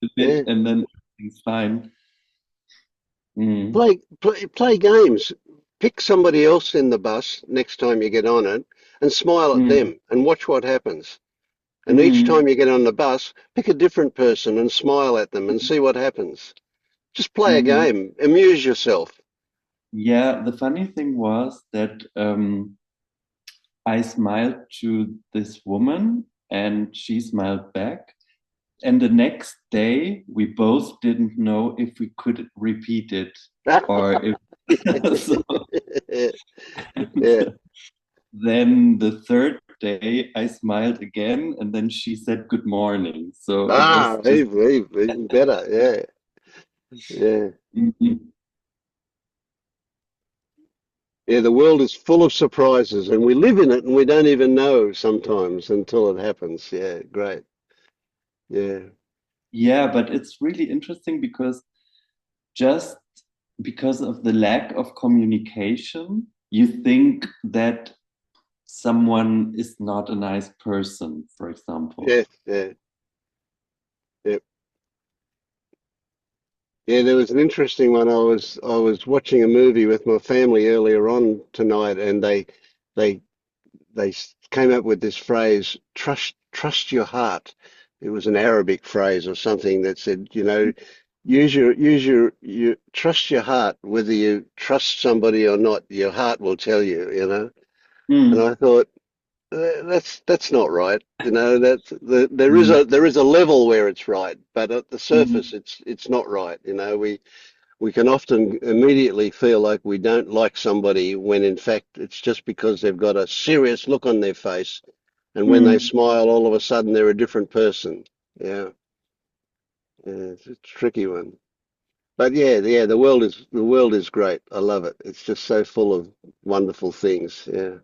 a yeah. bit and then everything's fine. Mm. Play games. Pick somebody else in the bus next time you get on it, and smile at Mm. them, and watch what happens. And each Mm. time you get on the bus, pick a different person and smile at them and see what happens. Just play a Mm. game, amuse yourself. Yeah, the funny thing was that I smiled to this woman and she smiled back. And the next day, we both didn't know if we could repeat it or if. So Yeah. then the third day, I smiled again and then she said good morning. So it was Ah, just. even better. Yeah, yeah, Mhm. yeah. The world is full of surprises, and we live in it, and we don't even know sometimes until it happens. Yeah, great. Yeah, Yeah, but it's really interesting because just because of the lack of communication, you think that someone is not a nice person, for example. yeah, yeah, yeah. Yeah, there was an interesting one. I was watching a movie with my family earlier on tonight, and they came up with this phrase, trust your heart. It was an Arabic phrase or something that said, use your trust your heart, whether you trust somebody or not, your heart will tell you. And Mm. I thought, that's not right. There is Mm. a level where it's right, but at the surface Mm. it's not right. we can often immediately feel like we don't like somebody when in fact it's just because they've got a serious look on their face, and when they smile, all of a sudden they're a different person. Yeah, it's a tricky one. But yeah, the world is great. I love it. It's just so full of wonderful things. Yeah.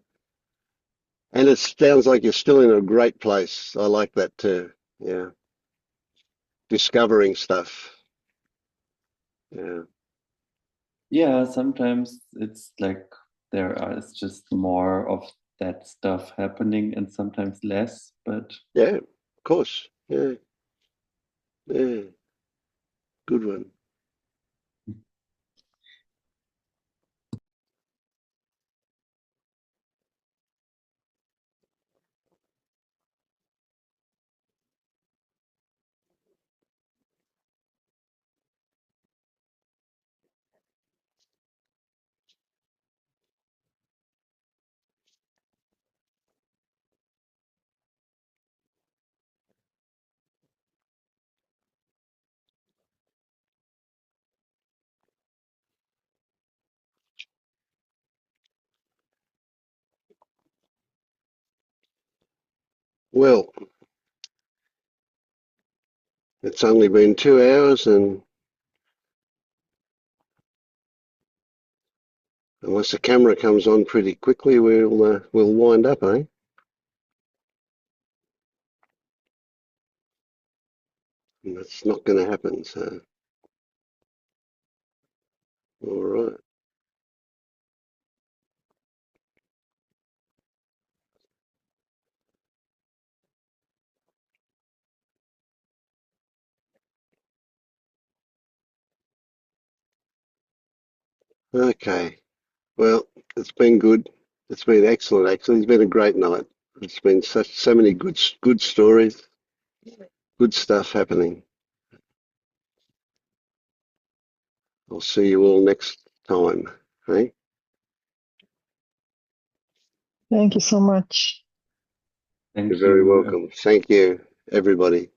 And it sounds like you're still in a great place. I like that too. Yeah. Discovering stuff. Yeah. Yeah, sometimes it's like it's just more of that stuff happening and sometimes less, but Yeah, of course. Yeah. Yeah. Good one. Well, it's only been 2 hours, and unless the camera comes on pretty quickly, we'll wind up, eh? And that's not going to happen. So, all right. Okay. Well, it's been good. It's been excellent. Actually, it's been a great night. It's been so many good stories, good stuff happening. I'll see you all next time. Hey, Thank you so much. thank you're very you. welcome. Thank you, everybody.